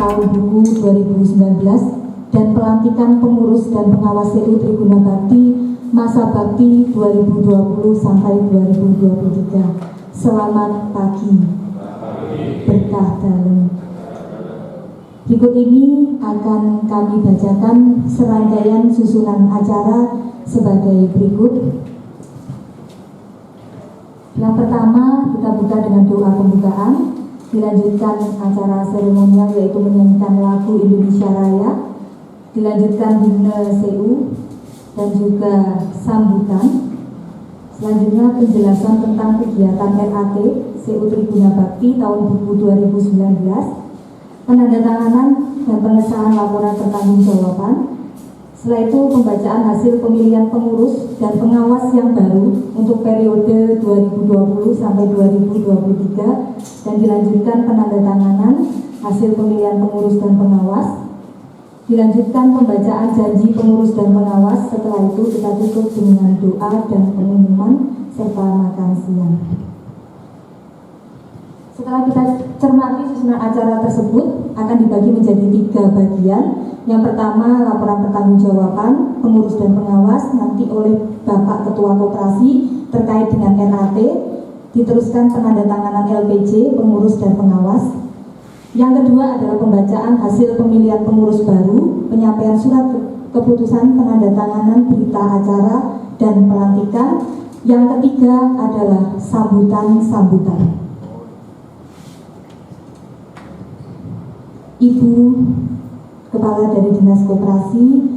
tahun buku 2019 dan pelantikan pengurus dan pengawas CU Tribuna Bakti masa bakti 2020 sampai 2023. Selamat pagi. Berkah dalam. Berikut ini akan kami bacakan serangkaian susunan acara sebagai berikut. Yang pertama, kita buka dengan doa pembukaan. Dilanjutkan acara seremonial yaitu menyanyikan lagu Indonesia Raya, dilanjutkan himne CU dan juga sambutan. Selanjutnya penjelasan tentang kegiatan RAT CU Tribuna Bakti tahun buku 2019, penandatanganan dan pengesahan laporan pertanggungjawaban. Setelah itu pembacaan hasil pemilihan pengurus dan pengawas yang baru untuk periode 2020 sampai 2023 dan dilanjutkan penandatanganan hasil pemilihan pengurus dan pengawas. Dilanjutkan pembacaan janji pengurus dan pengawas. Setelah itu kita tutup dengan doa dan pengumuman serta makan siang. Setelah kita cermati susunan acara tersebut akan dibagi menjadi 3 bagian. Yang pertama, laporan pertanggungjawaban pengurus dan pengawas nanti oleh Bapak Ketua Koperasi terkait dengan RAT, diteruskan penandatanganan LPJ pengurus dan pengawas. Yang kedua adalah pembacaan hasil pemilihan pengurus baru, penyampaian surat keputusan penandatanganan berita acara dan pelantikan. Yang ketiga adalah sambutan-sambutan. Ibu Kepala dari Dinas Koperasi,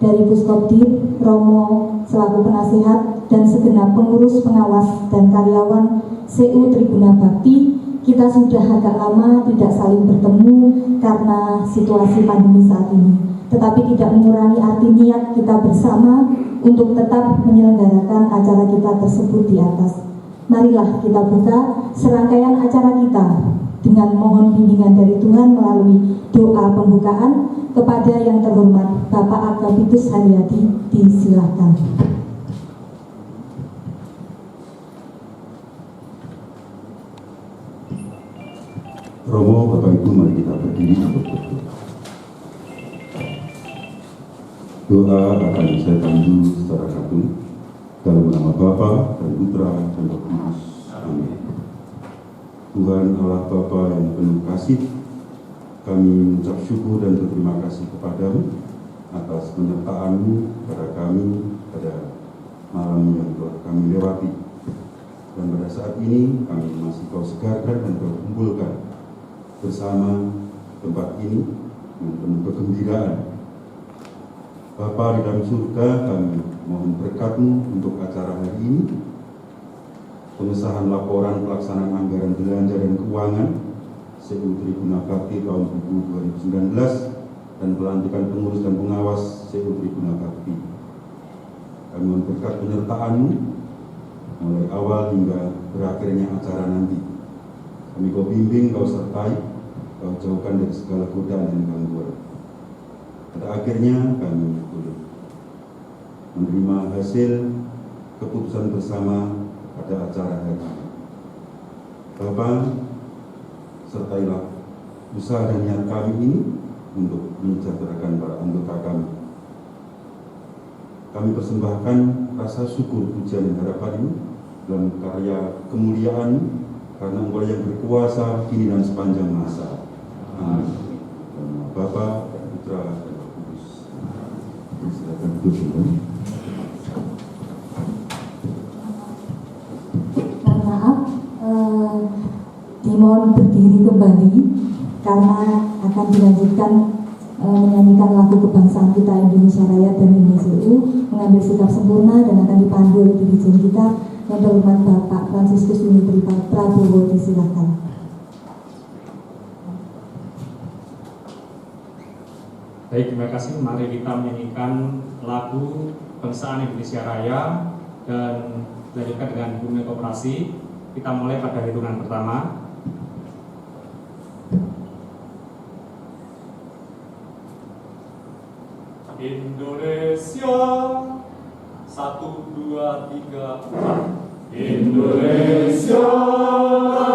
dari Puskopdit, Romo selaku penasihat, dan segenap pengurus, pengawas, dan karyawan CU Tribuna Bakti, kita sudah agak lama tidak saling bertemu karena situasi pandemi saat ini. Tetapi tidak mengurangi arti niat kita bersama untuk tetap menyelenggarakan acara kita tersebut di atas. Marilah kita buka serangkaian acara kita dengan mohon bimbingan dari Tuhan melalui doa pembukaan. Kepada yang terhormat Bapak Agapitus Haryadi, disilakan. Romo, Bapak Ibu, mari kita berdiri untuk berdoa. Doa akan saya pandu secara katulik dalam nama Bapa dan Putra dan Roh Kudus. Amin. Tuhan Allah Bapa yang penuh kasih, kami mengucap syukur dan berterima kasih kepadamu atas penyertaan-Mu kepada kami pada malam yang telah kami lewati. Dan pada saat ini kami masih Kau segarkan dan Kau kumpulkan bersama tempat ini dengan penuh kegembiraan. Bapa di dalam surga, kami mohon berkat-Mu untuk acara hari ini, pengesahan laporan pelaksanaan anggaran belanja dan keuangan CU Tribuna Bakti tahun buku 2019 dan pelantikan pengurus dan pengawas CU Tribuna Bakti. Kami mohon berkat penyertaan-Mu mulai awal hingga berakhirnya acara nanti. Kami Kau bimbing, Kau sertai, Kau jauhkan dari segala godaan dan gangguan. Pada akhirnya kami boleh menerima hasil keputusan bersama pada acara hari ini. Bapa, sertailah usaha dan niat kami ini untuk mensejahterakan para anggota kami. Kami persembahkan rasa syukur, pujian dan harapan ini dalam karya kemuliaan karena Engkau yang berkuasa kini dan sepanjang masa. Amin. Bapa, Putra, dan Roh Kudus. Silakan duduk. Mohon maaf, Dimohon berdiri kembali karena akan dilanjutkan menyanyikan lagu kebangsaan kita Indonesia Raya dan INDSU, mengambil sikap sempurna dan akan dipandu oleh dirjen kita yang terhormat Bapak Fransiskus Unitri Prabowo. Disilakan. Baik, terima kasih. Mari kita menyanyikan lagu Kebangsaan Indonesia Raya dan dilanjutkan dengan bunyi koperasi. Kita mulai pada hitungan pertama. Indonesia, 1, 2, 3, 4. Indonesia,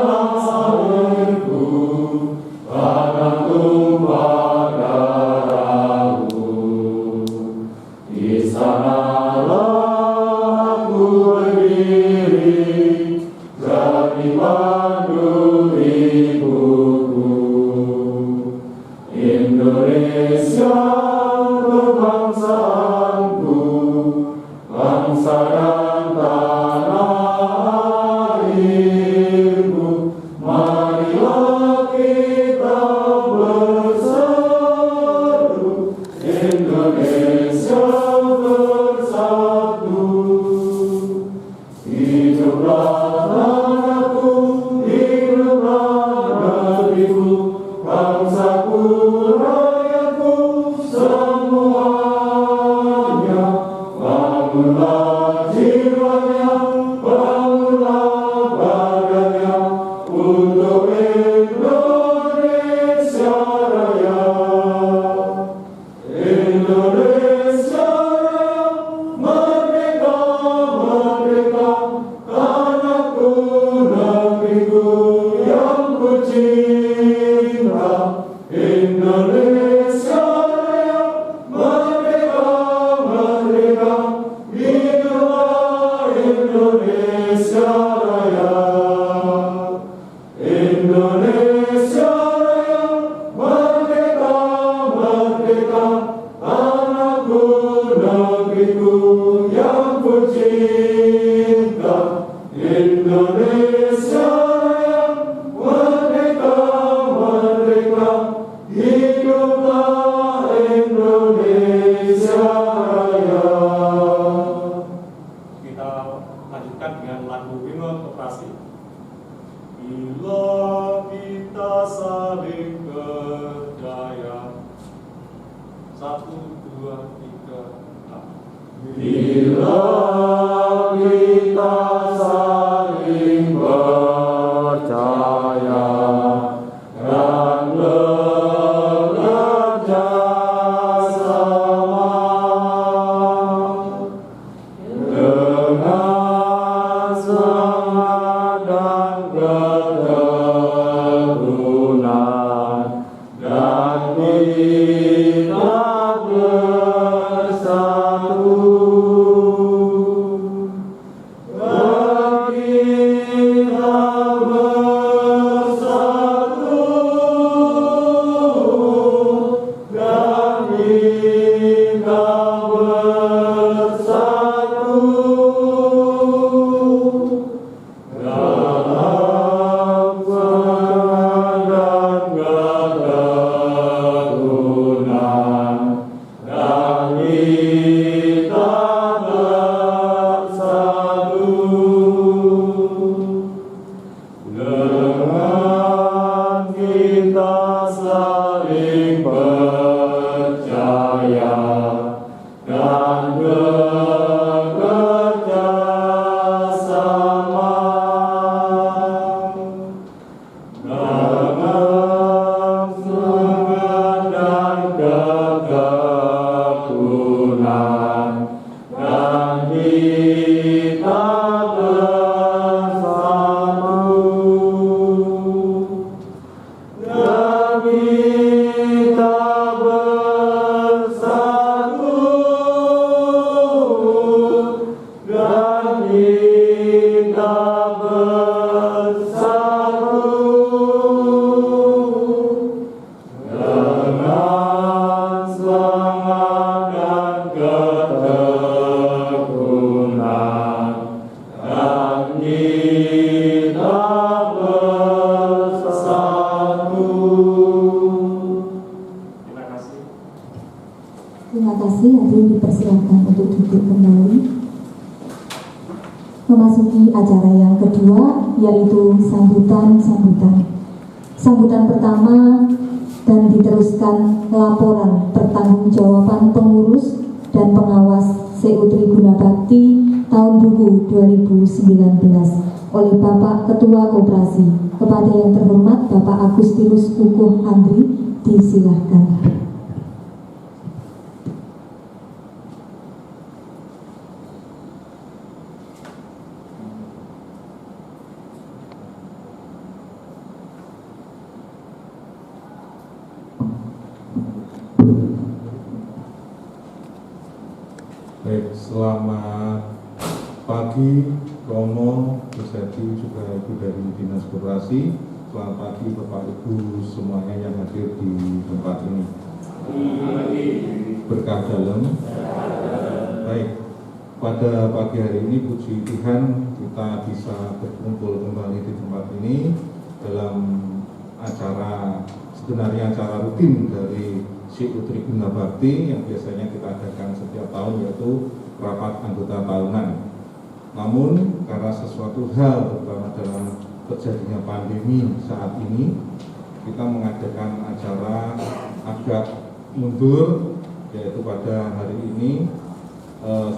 bangsaku, badan tumpah darahku. Di sanalah aku berdiri, jadi pandu ibuku. Indonesia, bangsaku, bangsa dan tanah airku, marilah kita bersatu, Indonesia bersatu. Hiduplah tanahku, hiduplah negeriku, bangsaku, rakyatku, semuanya. Bangunlah jiwanya, bangunlah badannya, untuk Indonesia Raya. Indonesia Raya, merdeka, merdeka, tanahku, negeriku yang ku cinta. Indonesia Raya, merdeka, merdeka, hiduplah Indonesia Raya. Indonesia Raya, merdeka, merdeka, tanahku, negeriku yang ku cinta. Indonesia Raya, merdeka, merdeka, hiduplah Indonesia Raya. Kita lanjutkan dengan lagu himne koperasi. Bila kita saling percaya, 1, 2, 3, 4. Bila kita saling percaya dan bekerja sama dengan semangat dan keteguhan, dan kita bersatu. memasuki acara yang kedua, yaitu sambutan-sambutan. Sambutan pertama dan diteruskan laporan pertanggungjawaban pengurus dan pengawas CU Tribuna Bakti tahun buku 2019 oleh Bapak Ketua Koperasi. Kepada yang terhormat Bapak Agustinus Kukuh Andri, disilahkan. Baik, selamat pagi Romo, Pusati, juga Ibu dari Dinas Koperasi. Selamat pagi Bapak Ibu semuanya yang hadir di tempat ini. Berkah dalam. Baik, pada pagi hari ini puji Tuhan kita bisa berkumpul kembali di tempat ini dalam acara, sebenarnya acara rutin dari CU Tribuna Bakti yang biasanya kita adakan setiap tahun, yaitu rapat anggota tahunan. Namun karena sesuatu hal, terutama dalam terjadinya pandemi saat ini, kita mengadakan acara agak mundur, yaitu pada hari ini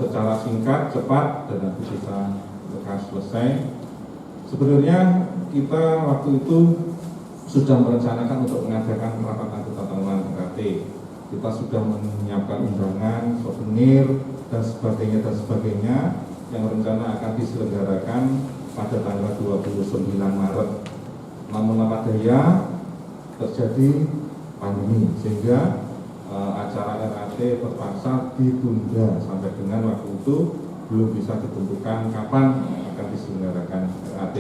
secara singkat, cepat, dan nanti bisa lekas selesai. Sebenarnya kita waktu itu sudah merencanakan untuk mengadakan rapat anggota tahunan RAT. Kita sudah menyiapkan undangan, souvenir, dan sebagainya yang rencana akan diselenggarakan pada tanggal 29 Maret. Namun apa daya terjadi pandemi sehingga acara RAT terpaksa ditunda sampai dengan waktu itu belum bisa ditentukan kapan akan diselenggarakan RAT.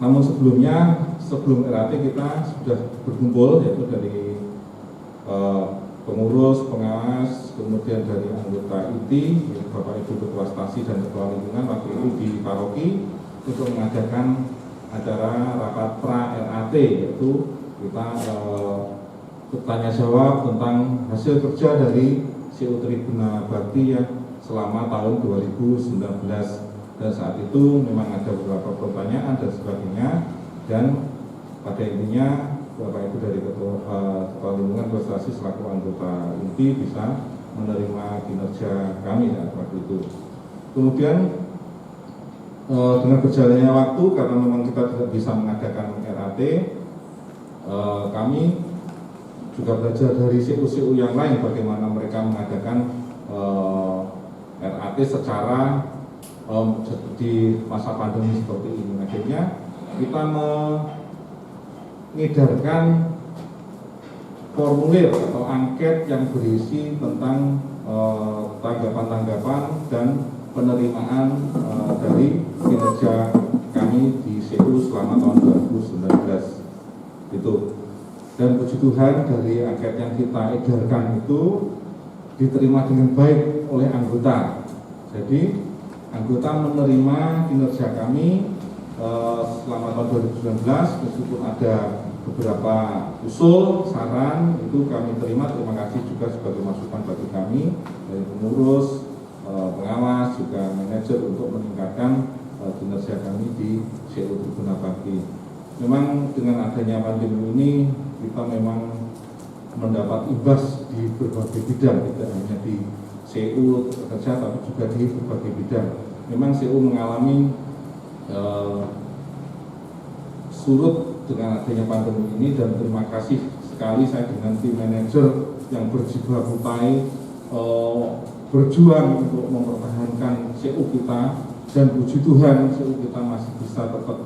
Namun sebelum RAT kita sudah berkumpul, yaitu dari pengurus, pengawas, kemudian dari anggota ITI, Bapak Ibu Ketua Stasi dan Ketua Lingkungan waktu itu di paroki untuk mengadakan acara rapat pra-RAT, yaitu kita bertanya jawab tentang hasil kerja dari CU Tribuna Bakti yang selama tahun 2019. Dan saat itu memang ada beberapa pertanyaan dan sebagainya, dan pada intinya Bapak Ibu dari Ketua Lingkungan Prestasi selaku anggota inti bisa menerima kinerja kami ya, waktu itu. Kemudian dengan berjalannya waktu, karena memang kita tidak bisa mengadakan RAT, kami juga belajar dari CU-CU yang lain bagaimana mereka mengadakan RAT secara di masa pandemi seperti ini. Akhirnya kita mengedarkan formulir atau angket yang berisi tentang tanggapan-tanggapan dan penerimaan dari kinerja kami di CU selama tahun 2019 itu. Dan puji Tuhan, dari angket yang kita edarkan itu diterima dengan baik oleh anggota. Jadi anggota menerima kinerja kami selama tahun 2019, meskipun ada beberapa usul, saran, itu kami terima. Terima kasih juga sebagai masukan bagi kami dari pengurus, pengawas, juga manajer untuk meningkatkan kinerja kami di CU Tribuna Bakti. Memang dengan adanya pandemi ini kita memang mendapat imbas di berbagai bidang, tidak hanya di CU kerja tapi juga di berbagai bidang. Memang CU mengalami surut dengan adanya pandemi ini, dan terima kasih sekali saya dengan tim manajer yang berjibaku berjuang untuk mempertahankan CU kita, dan puji Tuhan CU kita masih bisa tetap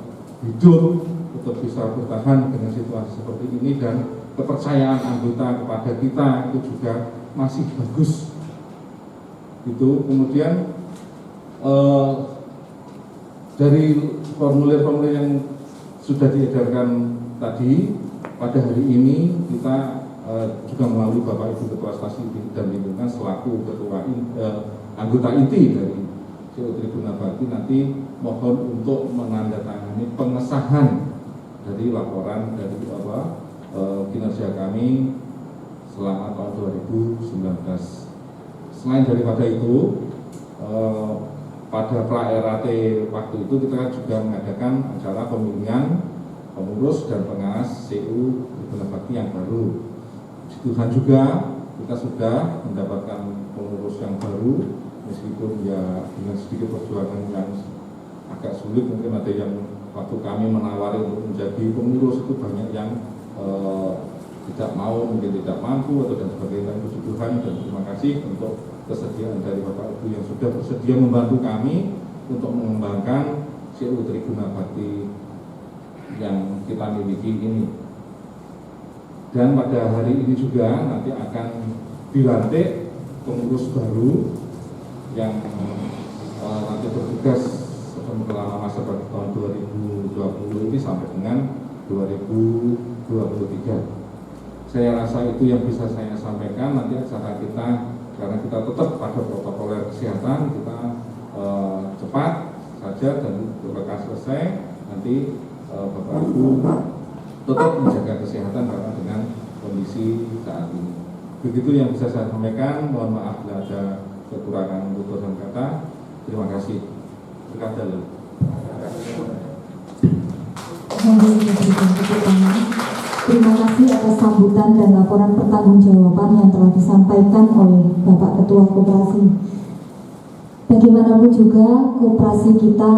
hidup, tetap bisa bertahan dengan situasi seperti ini, dan kepercayaan anggota kepada kita itu juga masih bagus. Itu kemudian dari formulir-formulir yang sudah diedarkan tadi, pada hari ini kita juga melalui Bapak Ibu Ketua Stasi dan Lingkungan selaku ketua anggota inti dari CU Tribuna Bakti nanti mohon untuk menandatangani pengesahan dari laporan dari kinerja kami selama tahun 2019. Selain daripada itu, pada pra-RAT waktu itu kita juga mengadakan acara pemilihan pengurus dan pengawas CU Tribuna Bakti yang baru. Puji Tuhan juga kita sudah mendapatkan pengurus yang baru, meskipun ya dengan sedikit perjuangan yang agak sulit. Mungkin ada yang waktu kami menawari untuk menjadi pengurus itu banyak yang tidak mau, mungkin tidak mampu atau dan sebagainya. Puji Tuhan dan terima kasih untuk kesediaan dari Bapak Ibu yang sudah bersedia membantu kami untuk mengembangkan CU Tribuna Bakti yang kita miliki ini. Dan pada hari ini juga nanti akan dilantik pengurus baru yang nanti bertugas selama masa bakti tahun 2020 ini sampai dengan 2023. Saya rasa itu yang bisa saya sampaikan. Nanti acara kita, karena kita tetap pada protokol kesehatan, kita cepat saja dan berlekas selesai. Nanti Bapak Ibu tetap menjaga kesehatan karena dengan kondisi saat ini. Begitu yang bisa saya sampaikan. Mohon maaf bila ada kekurangan tutur dan kata. Terima kasih. Terima Terima kasih atas sambutan dan laporan pertanggungjawaban yang telah disampaikan oleh Bapak Ketua Koperasi. Bagaimanapun juga koperasi kita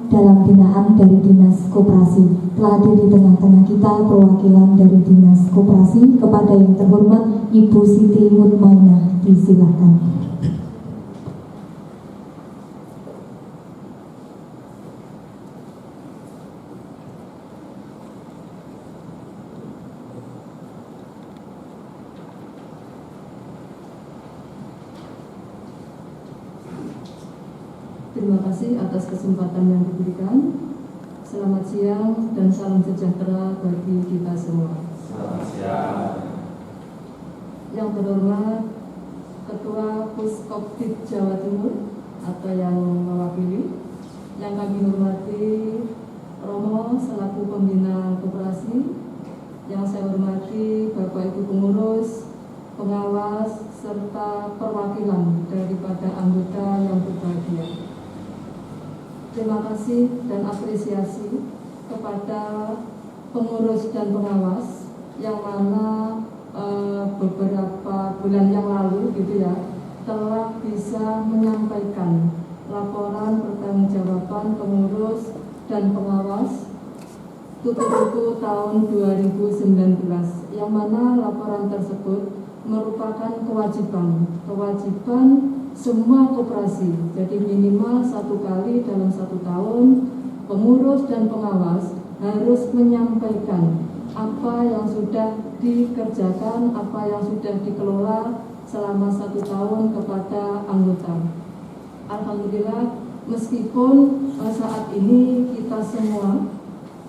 dalam binaan dari Dinas Koperasi. Telah hadir di tengah-tengah kita perwakilan dari Dinas Koperasi. Kepada yang terhormat Ibu Siti Mutmainah, disilakan. Terima kasih atas kesempatan yang diberikan. Selamat siang dan salam sejahtera bagi kita semua. Selamat siang. Yang terhormat Ketua Puskopdit Jawa Timur atau yang mewakili, yang kami hormati Romo selaku pembina koperasi, yang saya hormati Bapak Ibu pengurus, pengawas, serta perwakilan daripada anggota yang berbahagia. Terima kasih dan apresiasi kepada pengurus dan pengawas yang mana beberapa bulan yang lalu gitu ya telah bisa menyampaikan laporan pertanggungjawaban pengurus dan pengawas tutup tahun 2019, yang mana laporan tersebut merupakan kewajiban semua koperasi. Jadi minimal 1 kali dalam 1 tahun pengurus dan pengawas harus menyampaikan apa yang sudah dikerjakan, apa yang sudah dikelola selama 1 tahun kepada anggota. Alhamdulillah, meskipun saat ini kita semua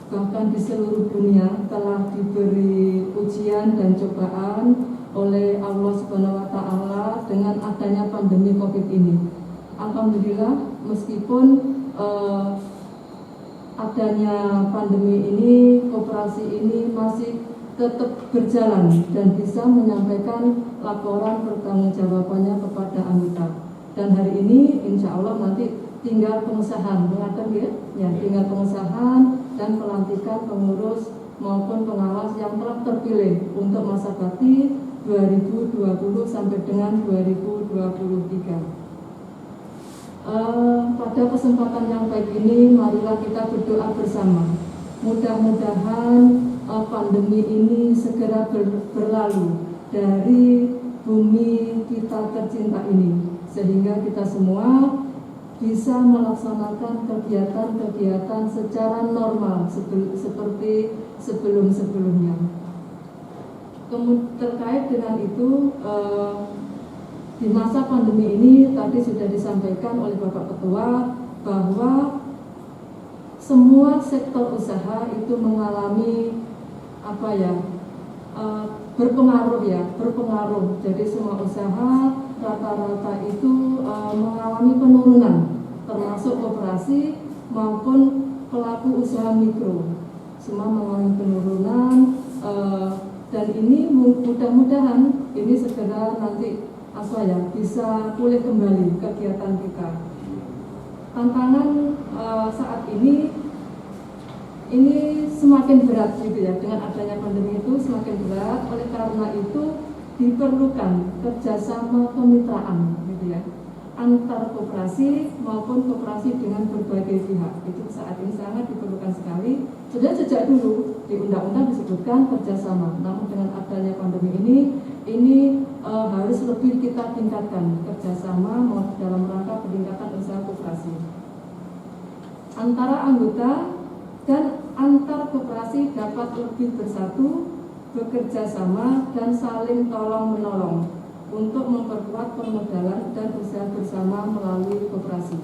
bahkan di seluruh dunia telah diberi ujian dan cobaan oleh Allah Subhanahu wa Ta'ala dengan adanya pandemi Covid ini. Alhamdulillah, meskipun adanya pandemi ini, koperasi ini masih tetap berjalan dan bisa menyampaikan laporan pertanggungjawabannya kepada anggota. Dan hari ini insya Allah nanti tinggal pengesahan, tinggal pengesahan dan pelantikan pengurus maupun pengawas yang telah terpilih untuk masa bakti 2020 sampai dengan 2023. Pada kesempatan yang baik ini, marilah kita berdoa bersama. Mudah-mudahan pandemi ini segera berlalu dari bumi kita tercinta ini, sehingga kita semua bisa melaksanakan kegiatan-kegiatan secara normal seperti sebelum-sebelumnya. Terkait dengan itu, di masa pandemi ini tadi sudah disampaikan oleh Bapak Ketua bahwa semua sektor usaha itu mengalami berpengaruh. Jadi semua usaha rata-rata itu mengalami penurunan, termasuk koperasi maupun pelaku usaha mikro, semua mengalami penurunan. Dan ini mudah-mudahan ini segera nanti bisa pulih kembali kegiatan kita. tantangan saat ini semakin berat gitu ya, dengan adanya pandemi itu semakin berat. Oleh karena itu diperlukan kerjasama kemitraan gitu ya, antar koperasi maupun koperasi dengan berbagai pihak. Itu saat ini sangat diperlukan sekali. Sudah sejak dulu di undang-undang disebutkan kerjasama, namun dengan adanya pandemi ini harus lebih kita tingkatkan kerjasama dalam rangka peningkatan usaha koperasi antara anggota, dan antar koperasi dapat lebih bersatu, bekerja sama, dan saling tolong menolong untuk memperkuat permodalan dan usaha bersama melalui koperasi.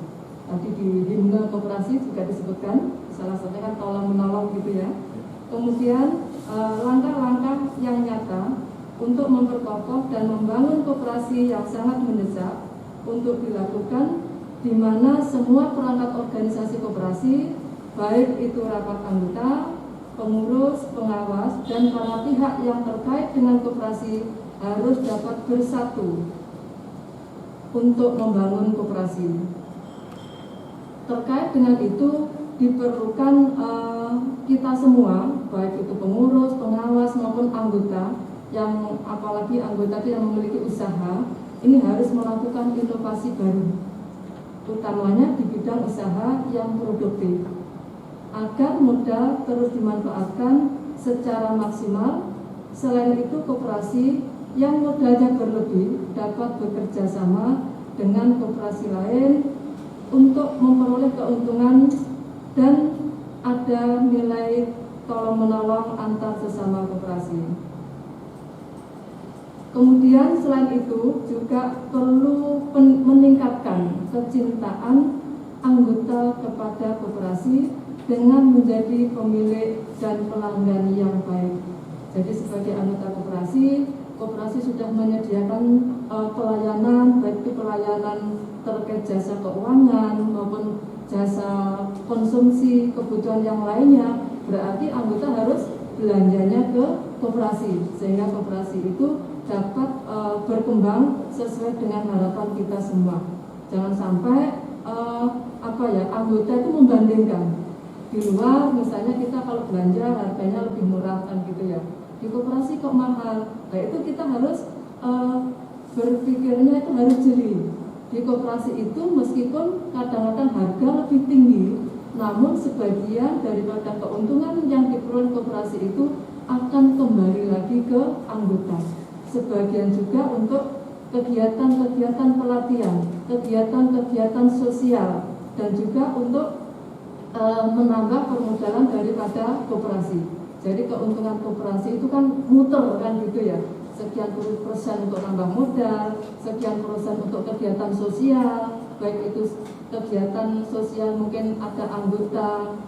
Tadi di himne koperasi juga disebutkan salah satunya kan tolong menolong gitu ya. Kemudian langkah-langkah yang nyata untuk memperkokoh dan membangun koperasi yang sangat mendesak untuk dilakukan, di mana semua perangkat organisasi koperasi, baik itu rapat anggota, pengurus, pengawas, dan para pihak yang terkait dengan koperasi harus dapat bersatu untuk membangun koperasi. Terkait dengan itu diperlukan kita semua, baik itu pengurus, pengawas maupun anggota, yang apalagi anggota yang memiliki usaha, ini harus melakukan inovasi baru, utamanya di bidang usaha yang produktif, agar modal terus dimanfaatkan secara maksimal. Selain itu, koperasi yang modalnya berlebih dapat bekerja sama dengan koperasi lain untuk memperoleh keuntungan dan ada nilai tolong-menolong antar sesama koperasi. Kemudian selain itu juga perlu meningkatkan kecintaan anggota kepada koperasi dengan menjadi pemilik dan pelanggan yang baik. Jadi sebagai anggota koperasi sudah menyediakan pelayanan, baik itu pelayanan terkait jasa keuangan maupun jasa konsumsi kebutuhan yang lainnya. Berarti anggota harus belanjanya ke koperasi, sehingga koperasi itu dapat berkembang sesuai dengan harapan kita semua. Jangan sampai anggota itu membandingkan di luar, misalnya kita kalau belanja harganya lebih murah kan gitu ya, di koperasi kok mahal. Nah itu kita harus berpikirnya itu harus jeli. Di koperasi itu meskipun kadang-kadang harga lebih tinggi, namun sebagian daripada keuntungan yang diperoleh koperasi itu akan kembali lagi ke anggota. Sebagian juga untuk kegiatan-kegiatan pelatihan, kegiatan-kegiatan sosial, dan juga untuk menambah permodalan daripada koperasi. Jadi keuntungan koperasi itu kan muter kan gitu ya, sekian persen untuk nambah modal, sekian persen untuk kegiatan sosial, baik itu kegiatan sosial mungkin ada anggota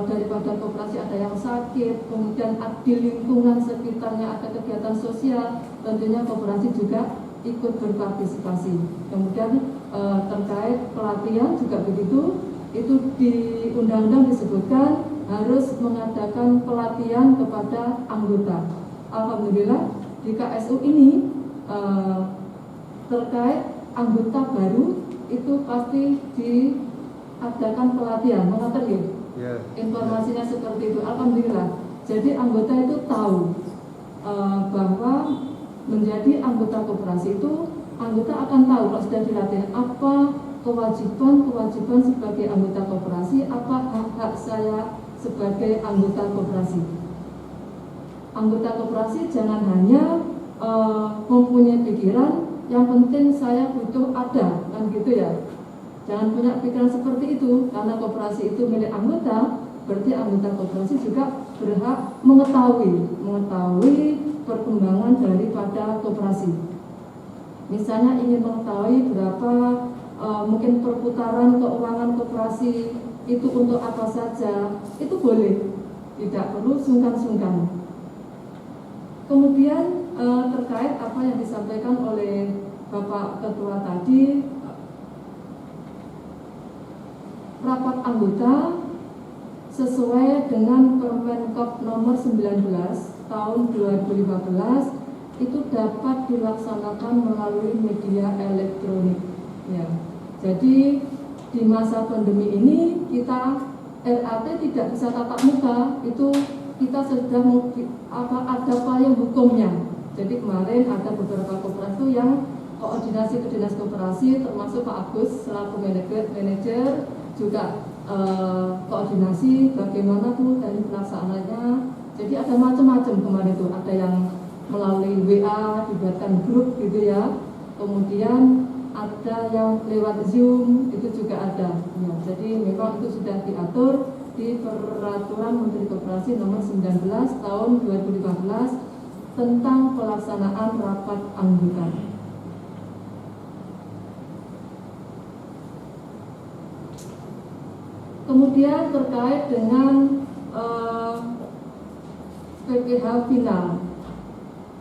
daripada koperasi ada yang sakit, kemudian di lingkungan sekitarnya ada kegiatan sosial, tentunya koperasi juga ikut berpartisipasi. Kemudian terkait pelatihan juga begitu, itu di undang-undang disebutkan harus mengadakan pelatihan kepada anggota. Alhamdulillah di KSU ini terkait anggota baru itu pasti diadakan pelatihan, mengatakan informasinya seperti itu. Alhamdulillah. Jadi anggota itu tahu bahwa menjadi anggota koperasi itu anggota akan tahu kalau sudah dilatih apa kewajiban sebagai anggota koperasi, apa hak saya sebagai anggota koperasi. Anggota koperasi jangan hanya mempunyai pikiran yang penting saya butuh ada, kan gitu ya. Jangan punya pikiran seperti itu, karena koperasi itu milik anggota, berarti anggota koperasi juga berhak mengetahui perkembangan daripada koperasi. Misalnya ingin mengetahui berapa mungkin perputaran keuangan koperasi itu untuk apa saja, itu boleh, tidak perlu sungkan-sungkan. Kemudian terkait apa yang disampaikan oleh Bapak Ketua tadi, rapat anggota sesuai dengan Permenkop nomor 19 tahun 2015 itu dapat dilaksanakan melalui media elektronik. Ya, jadi di masa pandemi ini kita RAT tidak bisa tatap muka, itu kita sudah ada payung hukumnya. Jadi kemarin ada beberapa koperasi yang koordinasi ke dinas koperasi, termasuk Pak Agus selaku manajer juga koordinasi bagaimana tuh dari pelaksanaannya. Jadi ada macam-macam kemarin tuh, ada yang melalui WA dibuatkan grup gitu ya, kemudian ada yang lewat Zoom itu juga ada ya. Jadi memang itu sudah diatur di Peraturan Menteri Koperasi nomor 19 tahun 2015 tentang pelaksanaan rapat anggota. Kemudian terkait dengan PPh final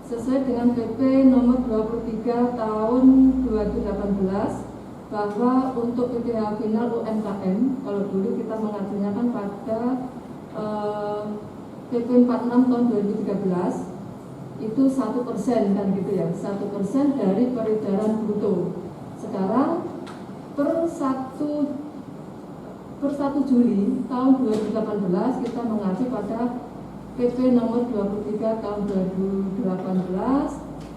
sesuai dengan PP nomor 23 tahun 2018 bahwa untuk PPh final UMKM, kalau dulu kita mengajunya kan pada PP 46 tahun 2013 itu 1% kan gitu ya, 1% dari peredaran bruto. Sekarang per 1 Juli tahun 2018 kita mengacu pada PP nomor 23 tahun 2018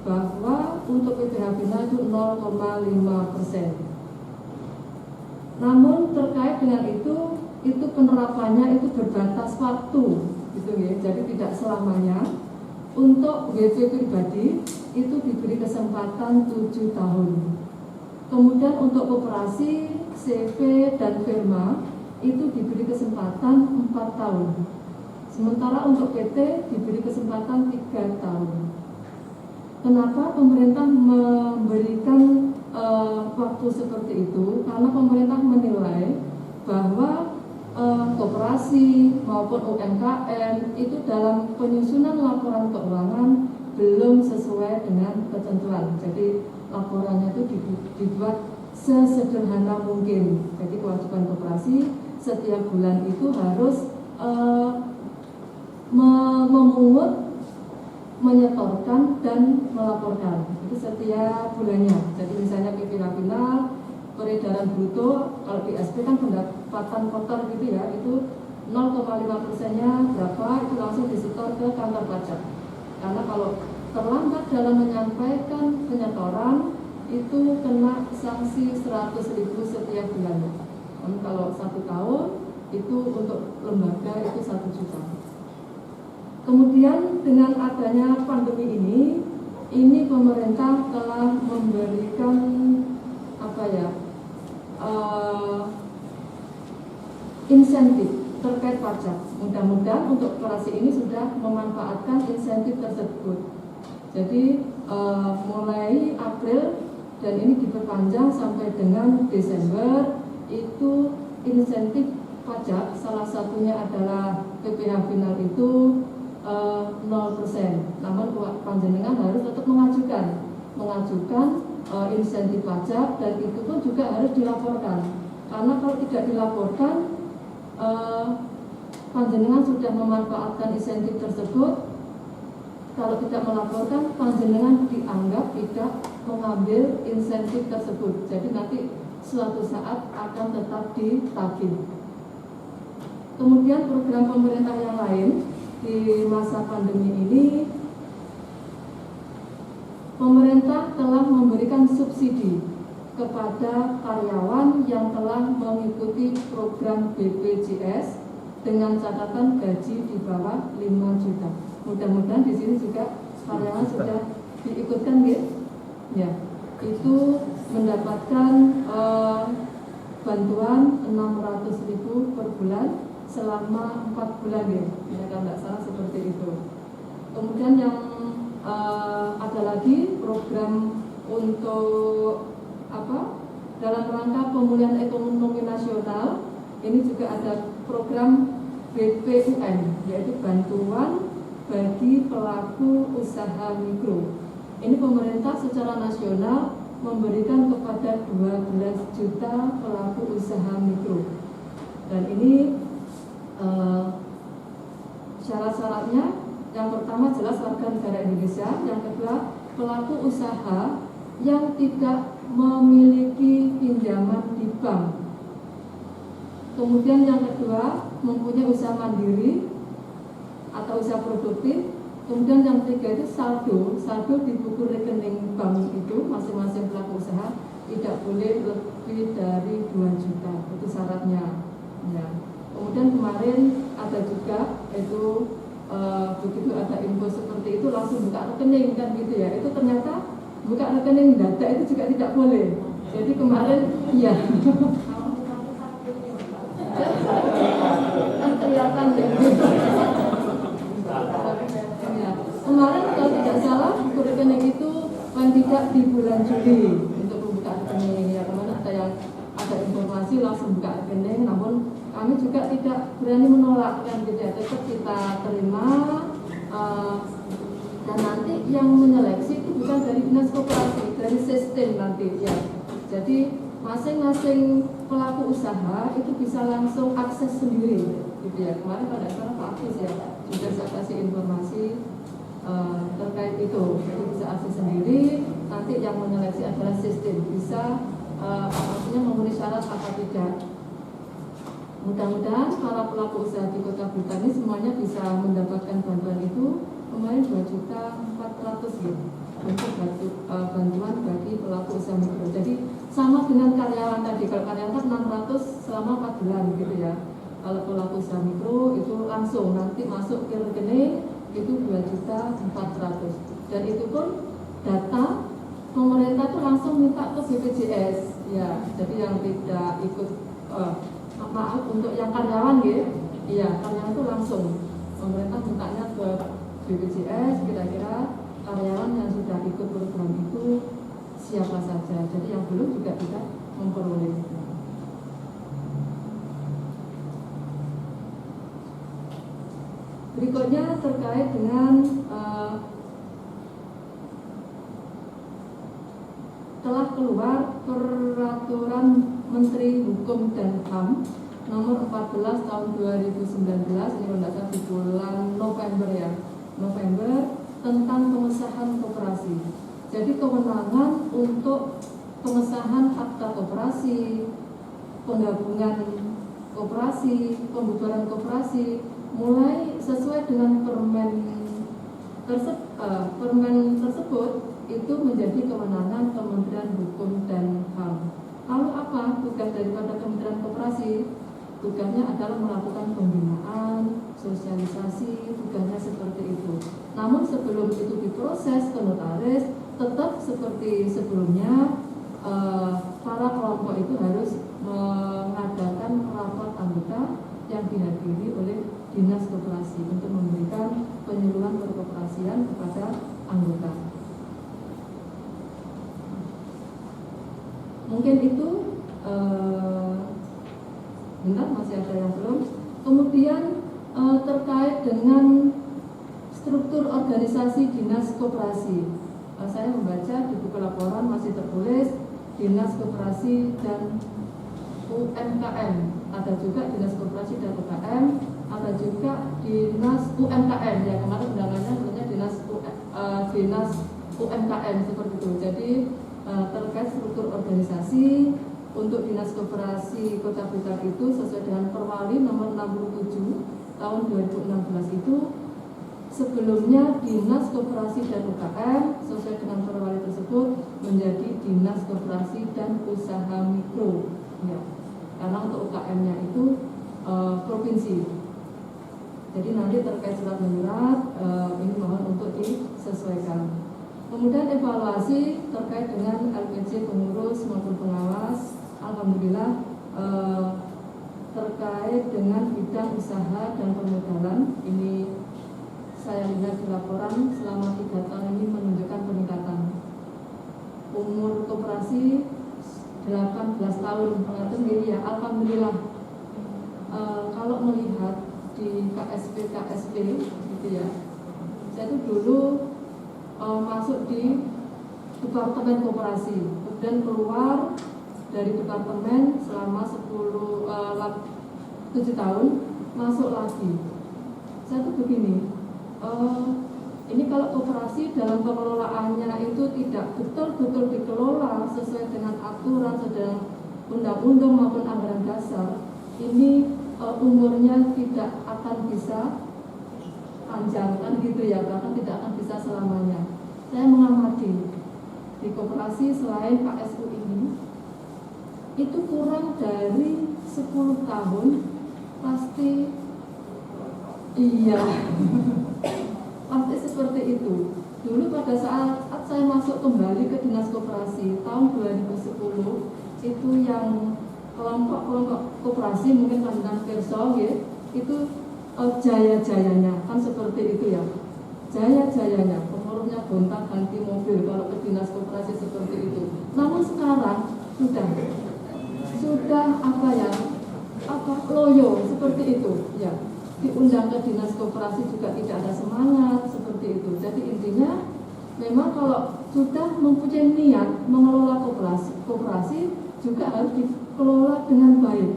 bahwa untuk PPh final itu 0,5%. Namun terkait dengan itu penerapannya itu berbatas waktu gitu ya. Jadi tidak selamanya. Untuk WP pribadi itu diberi kesempatan 7 tahun. Kemudian untuk koperasi, CV dan firma itu diberi kesempatan 4 tahun. Sementara untuk PT diberi kesempatan 3 tahun. Kenapa pemerintah memberikan waktu seperti itu? Karena pemerintah menilai bahwa koperasi maupun UMKM itu dalam penyusunan laporan keuangan belum sesuai dengan ketentuan. Jadi laporannya itu dibuat sesederhana mungkin. Jadi kewajiban koperasi setiap bulan itu harus memungut, menyetorkan dan melaporkan. Itu setiap bulannya. Jadi misalnya PPh final, peredaran bruto, kalau di SP kan pendapatan kotor gitu ya, itu 0,5%-nya berapa, itu langsung disetor ke kantor pajak. Karena kalau terlambat dalam menyampaikan penyetoran, itu kena sanksi 100.000 setiap bulannya. Kalau 1 tahun, itu untuk lembaga itu 1 juta. Kemudian dengan adanya pandemi ini pemerintah telah memberikan insentif terkait pajak. Mudah-mudahan untuk koperasi ini sudah memanfaatkan insentif tersebut. Jadi mulai April dan ini diperpanjang sampai dengan Desember, itu insentif pajak salah satunya adalah PPh final itu 0%. Namun panjenengan harus tetap mengajukan insentif pajak, dan itu pun juga harus dilaporkan. Karena kalau tidak dilaporkan, panjenengan sudah memanfaatkan insentif tersebut. Kalau tidak melaporkan, panjenengan dianggap tidak mengambil insentif tersebut. Jadi nanti suatu saat akan tetap ditagih. Kemudian program pemerintah yang lain di masa pandemi ini, pemerintah telah memberikan subsidi kepada karyawan yang telah mengikuti program BPJS dengan catatan gaji di bawah 5 juta. Mudah-mudahan di sini juga karyawan sudah diikutkan ya. Itu mendapatkan bantuan 600.000 per bulan selama 4 bulan ya, kalau tidak salah seperti itu. Kemudian yang ada lagi program untuk dalam rangka pemulihan ekonomi nasional, ini juga ada program BPUM, yaitu bantuan bagi pelaku usaha mikro. Ini pemerintah secara nasional memberikan kepada 12 juta pelaku usaha mikro. Dan ini syarat-syaratnya, yang pertama jelas warga negara Indonesia, yang kedua pelaku usaha yang tidak memiliki pinjaman di bank Kemudian yang kedua, mempunyai usaha mandiri atau usaha produktif. Kemudian yang ketiga itu saldo di buku rekening bank itu masing-masing pelaku usaha tidak boleh lebih dari 2 juta, itu syaratnya. Ya. Kemudian kemarin ada juga itu begitu ada info seperti itu langsung buka rekening kan gitu ya. Itu ternyata buka rekening data itu juga tidak boleh. Jadi kemarin iya. Kan kelihatan ya. Kemarin kalau tidak salah buku rekening itu paling tidak di bulan Juli untuk pembukaan rekening ya. Kemarin ada informasi langsung buka rekening, namun kami juga tidak berani menolak kan gitu ya. Tetap kita terima dan nanti yang menyeleksi itu bukan dari dinas koperasi, dari sistem nanti ya. Jadi masing-masing pelaku usaha itu bisa langsung akses sendiri gitu ya. Kemarin pada salah Pak Agus ya juga saya kasih informasi terkait itu, jadi bisa akses sendiri. Nanti yang menyeleksi adalah sistem, bisa artinya memenuhi syarat apa tidak. Mudah-mudahan para pelaku usaha di Kota Blitar ini semuanya bisa mendapatkan bantuan itu. Kemarin 2.400.000 ya, untuk bantuan bagi pelaku usaha mikro. Jadi sama dengan karyawan tadi, kalau karyawan 600 selama 4 bulan gitu ya. Kalau pelaku usaha mikro itu langsung nanti masuk ke rekening itu 2.400.000. Dan itu pun data pemerintah itu langsung minta ke BPJS ya. Jadi yang tidak ikut maaf untuk yang karyawan ya, iya karyawan itu langsung pemerintah mintanya ke BPJS, kira-kira karyawan yang sudah ikut program itu siapa saja. Jadi yang belum juga tidak memperoleh. Berikutnya terkait dengan telah keluar peraturan Menteri Hukum dan HAM nomor 14 tahun 2019, ini kalau tidak salah di bulan November ya, November, tentang pengesahan koperasi. Jadi kewenangan untuk pengesahan akta koperasi, penggabungan koperasi, pembubaran koperasi, mulai sesuai dengan permen tersebut itu menjadi kewenangan Kementerian Hukum dan HAM. Lalu apa tugas daripada Kementerian Koperasi? Tugasnya adalah melakukan pembinaan, sosialisasi, tugasnya seperti itu. Namun sebelum itu diproses ke notaris, tetap seperti sebelumnya, para kelompok itu harus mengadakan rapat anggota yang dihadiri oleh Dinas Koperasi untuk memberikan penyuluhan perkoperasian kepada anggota. Mungkin itu bentar, masih ada yang belum. Kemudian terkait dengan struktur organisasi Dinas Koperasi, saya membaca di buku laporan masih tertulis Dinas Koperasi dan UMKM, ada juga Dinas Koperasi dan UKM, ada juga Dinas UMKM ya, kemarin undangannya sebenarnya Dinas UMKM seperti itu. Jadi terkait struktur organisasi untuk Dinas Koperasi Kota Blitar itu sesuai dengan Perwali nomor 67 tahun 2016 itu sebelumnya Dinas Koperasi dan UKM sesuai dengan Perwali tersebut menjadi Dinas Koperasi dan Usaha Mikro ya. Karena untuk UKM-nya itu provinsi. Jadi nanti terkait surat menyurat ini mohon untuk disesuaikan. Kemudian evaluasi terkait dengan LPC pengurus maupun pengawas, alhamdulillah terkait dengan bidang usaha dan permodalan ini saya lihat di laporan selama 3 tahun ini menunjukkan peningkatan. Umur koperasi 18 tahun mengatur diri ya, alhamdulillah. Kalau melihat di KSP gitu ya, saya itu dulu masuk di Departemen Koperasi, kemudian keluar dari departemen selama 7 tahun, masuk lagi. Saya tuh begini, ini kalau koperasi dalam pengelolaannya itu tidak betul-betul dikelola sesuai dengan aturan sedang undang-undang maupun anggaran dasar, ini umurnya tidak akan bisa panjang kan gitu ya, bahkan tidak akan bisa selamanya. Saya mengamati di koperasi selain KSU ini itu kurang dari 10 tahun pasti iya pasti seperti itu. Dulu pada saat saya masuk kembali ke dinas koperasi tahun 2010 itu yang kelompok koperasi mungkin Kandang Pirso ya, itu jaya-jayanya kan seperti itu ya, jaya-jayanya pengurusnya gonta-ganti mobil kalau ke dinas koperasi seperti itu. Namun sekarang sudah loyo seperti itu ya, diundang ke dinas koperasi juga tidak ada semangat seperti itu. Jadi intinya memang kalau sudah mempunyai niat mengelola koperasi juga harus dikelola dengan baik,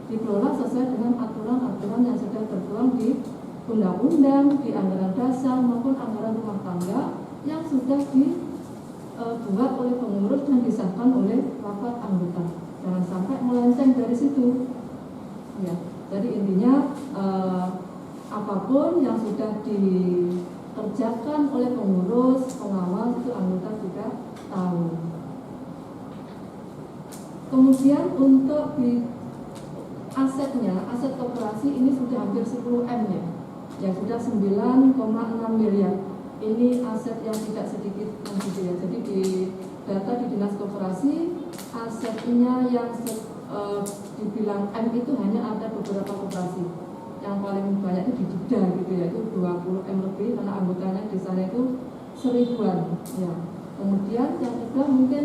dikelola sesuai dengan aturan-aturan yang sudah tertuang di undang-undang, di anggaran dasar maupun anggaran rumah tangga yang sudah dibuat oleh pengurus dan disahkan oleh rapat anggota. Jangan sampai melenceng dari situ. Ya, jadi intinya apapun yang sudah dikerjakan oleh pengurus, pengawas itu anggota juga tahu. Kemudian untuk di asetnya, aset koperasi ini sudah hampir 10 M ya sudah 9,6 miliar. Ini aset yang tidak sedikit gitu ya. Jadi di data di dinas koperasi asetnya yang dibilang M itu hanya ada beberapa koperasi. Yang paling banyak itu di Jeddah gitu ya, itu 20 M lebih karena anggotanya di sana itu 1000-an ya. Kemudian yang kedua mungkin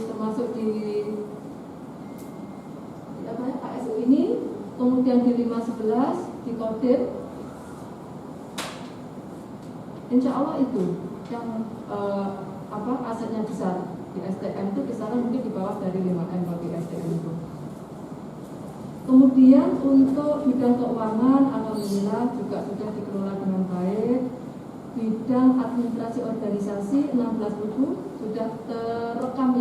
termasuk di KSU ini, kemudian di 511 di Kodim, insya Allah itu yang asetnya besar. Di SDM itu kisaran mungkin di bawah dari 5M bagi SDM itu. Kemudian untuk bidang keuangan alhamdulillah juga sudah dikelola dengan baik. Bidang administrasi organisasi 16 buku sudah terekam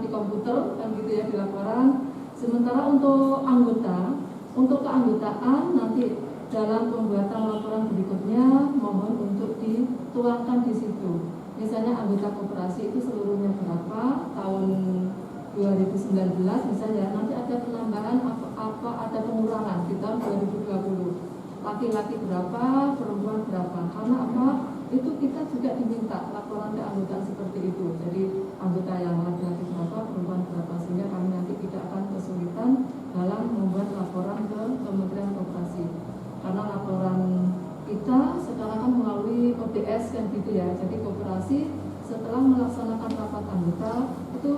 di komputer kan gitu ya di laporan. Sementara untuk anggota, untuk keanggotaan nanti dalam pembuatan laporan berikutnya mohon untuk dituangkan di situ. Misalnya anggota koperasi itu seluruhnya berapa tahun 2019 misalnya, nanti ada penambahan apa ada pengurangan di tahun 2020. Laki-laki berapa, perempuan berapa. Karena apa? Itu kita juga diminta laporan keanggotaan seperti itu. Jadi anggota yang laki-laki berapa, perempuan berapa, sehingga kami nanti tidak akan kesulitan dalam membuat laporan ke Kementerian Koperasi. Karena laporan kita sekarang kan melalui ODS kan gitu ya. Jadi koperasi setelah melaksanakan rapat anggota itu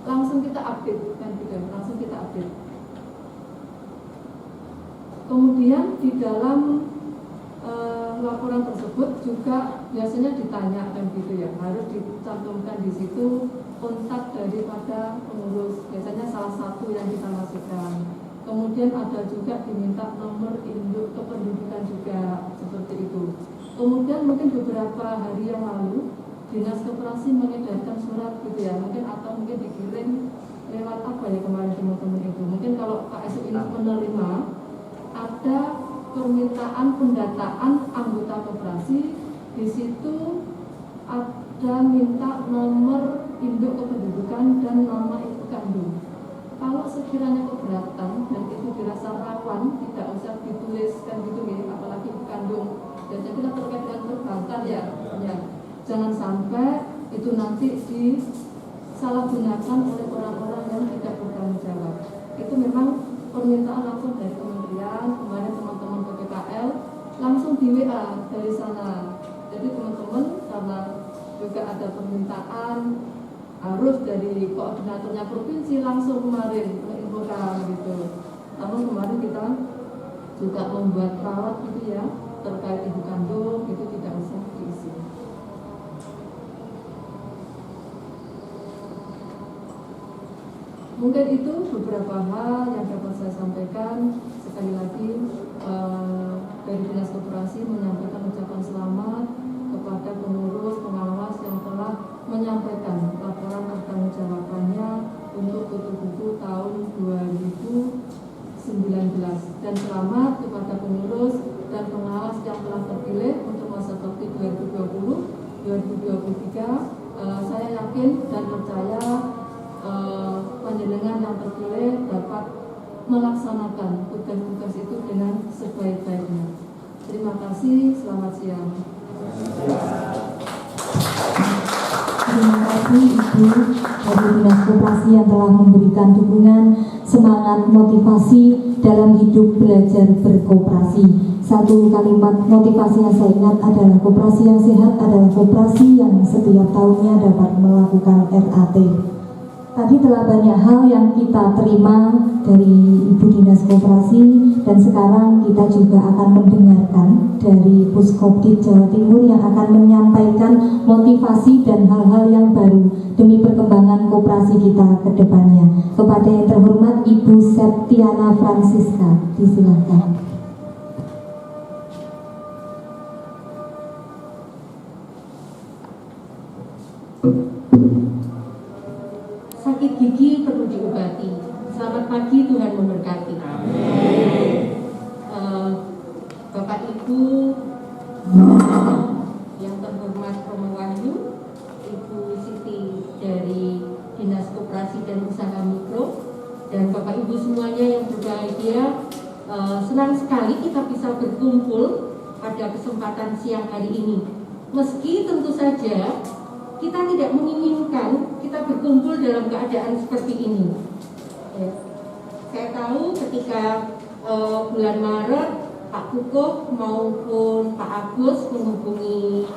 langsung kita update kan gitu, langsung kita update. Kemudian di dalam laporan tersebut juga biasanya ditanyakan gitu ya, harus dicantumkan di situ kontak daripada pengurus, biasanya salah satu yang kita masukkan. Kemudian ada juga diminta nomor induk kependudukan juga seperti itu. Kemudian mungkin beberapa hari yang lalu dinas koperasi mengedarkan surat gitu ya, mungkin atau mungkin dikirim lewat apa ya kemarin teman-teman itu. Mungkin kalau KSU ini menerima ada permintaan pendataan anggota koperasi, di situ ada minta nomor induk kependudukan dan nama ibu kandung. Kalau sekiranya keberatan dan itu dirasa rawan, tidak usah dituliskan gitu ya, apalagi ibu kandung. Dan kita terkait dengan perbankan ya. Jangan sampai itu nanti disalahgunakan oleh orang-orang yang tidak bertanggung jawab. Itu memang permintaan langsung dari kementerian, kemarin teman-teman PPKL langsung di WA dari sana. Jadi teman-teman karena juga ada permintaan harus dari koordinatornya provinsi langsung kemarin menginfokan gitu. Namun kemarin kita juga membuat rawat gitu ya terkait ibu kandung itu tidak usah diisi. Mungkin itu beberapa hal yang dapat saya sampaikan. Sekali lagi dari Dinas Koperasi menyampaikan ucapan selamat kepada pengurus pengawas yang telah menyampaikan laporan pertanggungjawabannya untuk buku-buku melaksanakan tugas-tugas itu dengan sebaik-baiknya. Terima kasih, selamat siang. Terima kasih Ibu dari Dinas Koperasi yang telah memberikan dukungan, semangat, motivasi dalam hidup belajar berkoperasi. Satu kalimat motivasi yang saya ingat adalah koperasi yang sehat adalah koperasi yang setiap tahunnya dapat melakukan RAT. Tadi telah banyak hal yang kita terima dari Ibu Dinas Koperasi dan sekarang kita juga akan mendengarkan dari Puskopdit Jawa Timur yang akan menyampaikan motivasi dan hal-hal yang baru demi perkembangan koperasi kita ke depannya. Kepada yang terhormat Ibu Septiana Francisca, disilakan. Sakit gigi perlu diobati. Selamat pagi, Tuhan memberkati. Bapak Ibu yang terhormat Romo Wahyu, Ibu Siti dari Dinas Koperasi dan Usaha Mikro, dan Bapak Ibu semuanya yang berbahagia, senang sekali kita bisa berkumpul pada kesempatan siang hari ini. Meski tentu saja kita tidak menginginkan kita berkumpul dalam keadaan seperti ini. Ya. Saya tahu ketika bulan Maret Pak Kukuh maupun Pak Agus menghubungi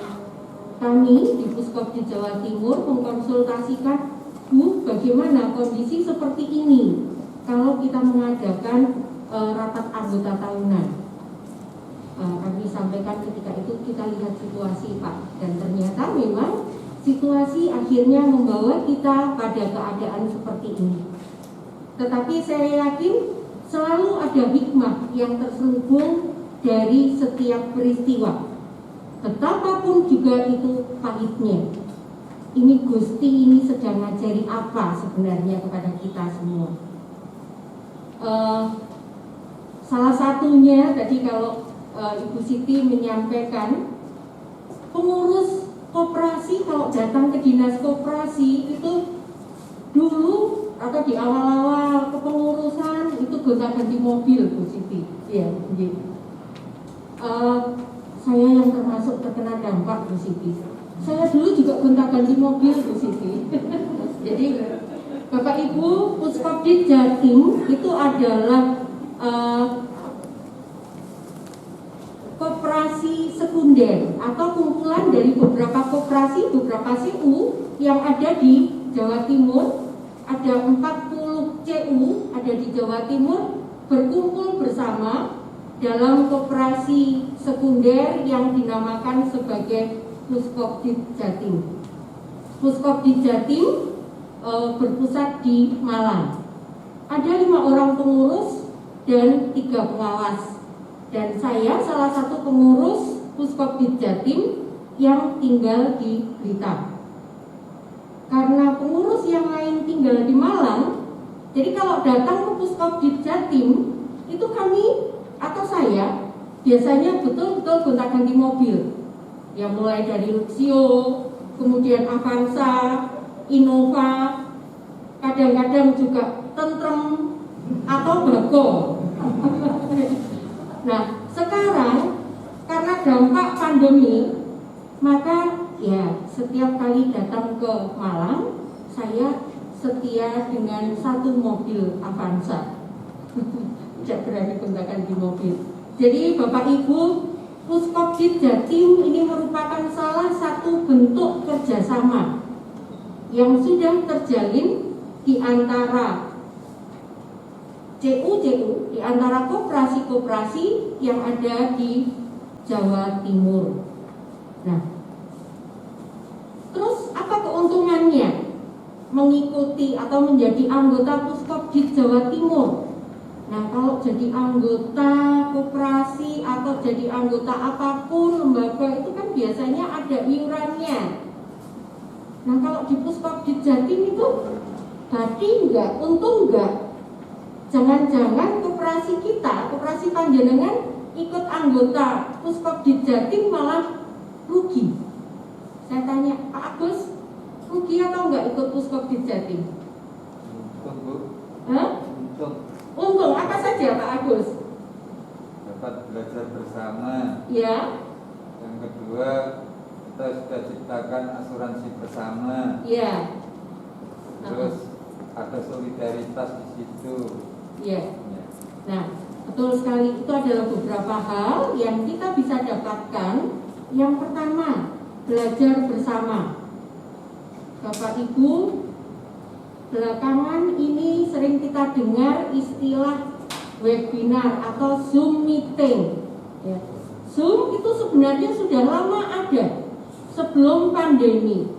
kami di Puskopdit Jawa Timur mengkonsultasikan, Bu, bagaimana kondisi seperti ini kalau kita mengadakan rapat anggota tahunan. Kami sampaikan ketika itu kita lihat situasi Pak, dan ternyata memang situasi akhirnya membawa kita pada keadaan seperti ini. Tetapi saya yakin selalu ada hikmah yang terselubung dari setiap peristiwa. Betapapun juga itu pahitnya. Ini Gusti ini sedang ngajari apa sebenarnya kepada kita semua. Salah satunya tadi kalau Ibu Siti menyampaikan, pengurus koperasi kalau datang ke dinas koperasi itu dulu atau di awal-awal kepengurusan itu gonta-ganti mobil, Bu Siti. Ya, gitu. Saya yang termasuk terkena dampak, Bu Siti. Saya dulu juga gonta-ganti mobil, Bu Siti. Jadi Bapak Ibu, Puskopdit Jatim itu adalah koperasi sekunder atau kumpulan dari beberapa koperasi, beberapa CU yang ada di Jawa Timur. Ada 40 CU ada di Jawa Timur berkumpul bersama dalam koperasi sekunder yang dinamakan sebagai Puskopdit Jatim. Puskopdit Jatim berpusat di Malang. Ada 5 orang pengurus dan 3 pengawas. Dan saya salah satu pengurus Puskopdit Jatim yang tinggal di Blitar. Karena pengurus yang lain tinggal di Malang, jadi kalau datang ke Puskopdit Jatim, itu kami atau saya biasanya betul-betul gonta-ganti mobil. Ya mulai dari Luxio, kemudian Avanza, Innova, kadang-kadang juga Tentrem atau Bago. Nah, sekarang karena dampak pandemi, maka ya setiap kali datang ke Malang, saya setia dengan 1 mobil Avanza. Tidak berani gonta-ganti mobil. Jadi Bapak Ibu, Puskopdit Jatim ini merupakan salah satu bentuk kerjasama yang sudah terjalin di antara CU-CU, di antara koperasi-koperasi yang ada di Jawa Timur. Nah, terus apa keuntungannya mengikuti atau menjadi anggota Puskopdit Jawa Timur? Nah, kalau jadi anggota koperasi atau jadi anggota apapun lembaga itu kan biasanya ada iurannya. Nah, kalau di Puskopdit Jatim itu tadi enggak, untung enggak? Jangan-jangan koperasi kita, koperasi panjenengan ikut anggota Puskopdit Jatim malah rugi. Saya tanya, Pak Agus, rugi atau enggak ikut Puskopdit Jatim? Untung. Apa saja Pak Agus? Dapat belajar bersama. Ya. Yang kedua, kita sudah ciptakan asuransi bersama. Ya. Terus ada solidaritas di situ. Ya. Nah, betul sekali, itu adalah beberapa hal yang kita bisa dapatkan. Yang pertama, belajar bersama. Bapak Ibu, belakangan ini sering kita dengar istilah webinar atau Zoom meeting. Ya. Zoom itu sebenarnya sudah lama ada, sebelum pandemi.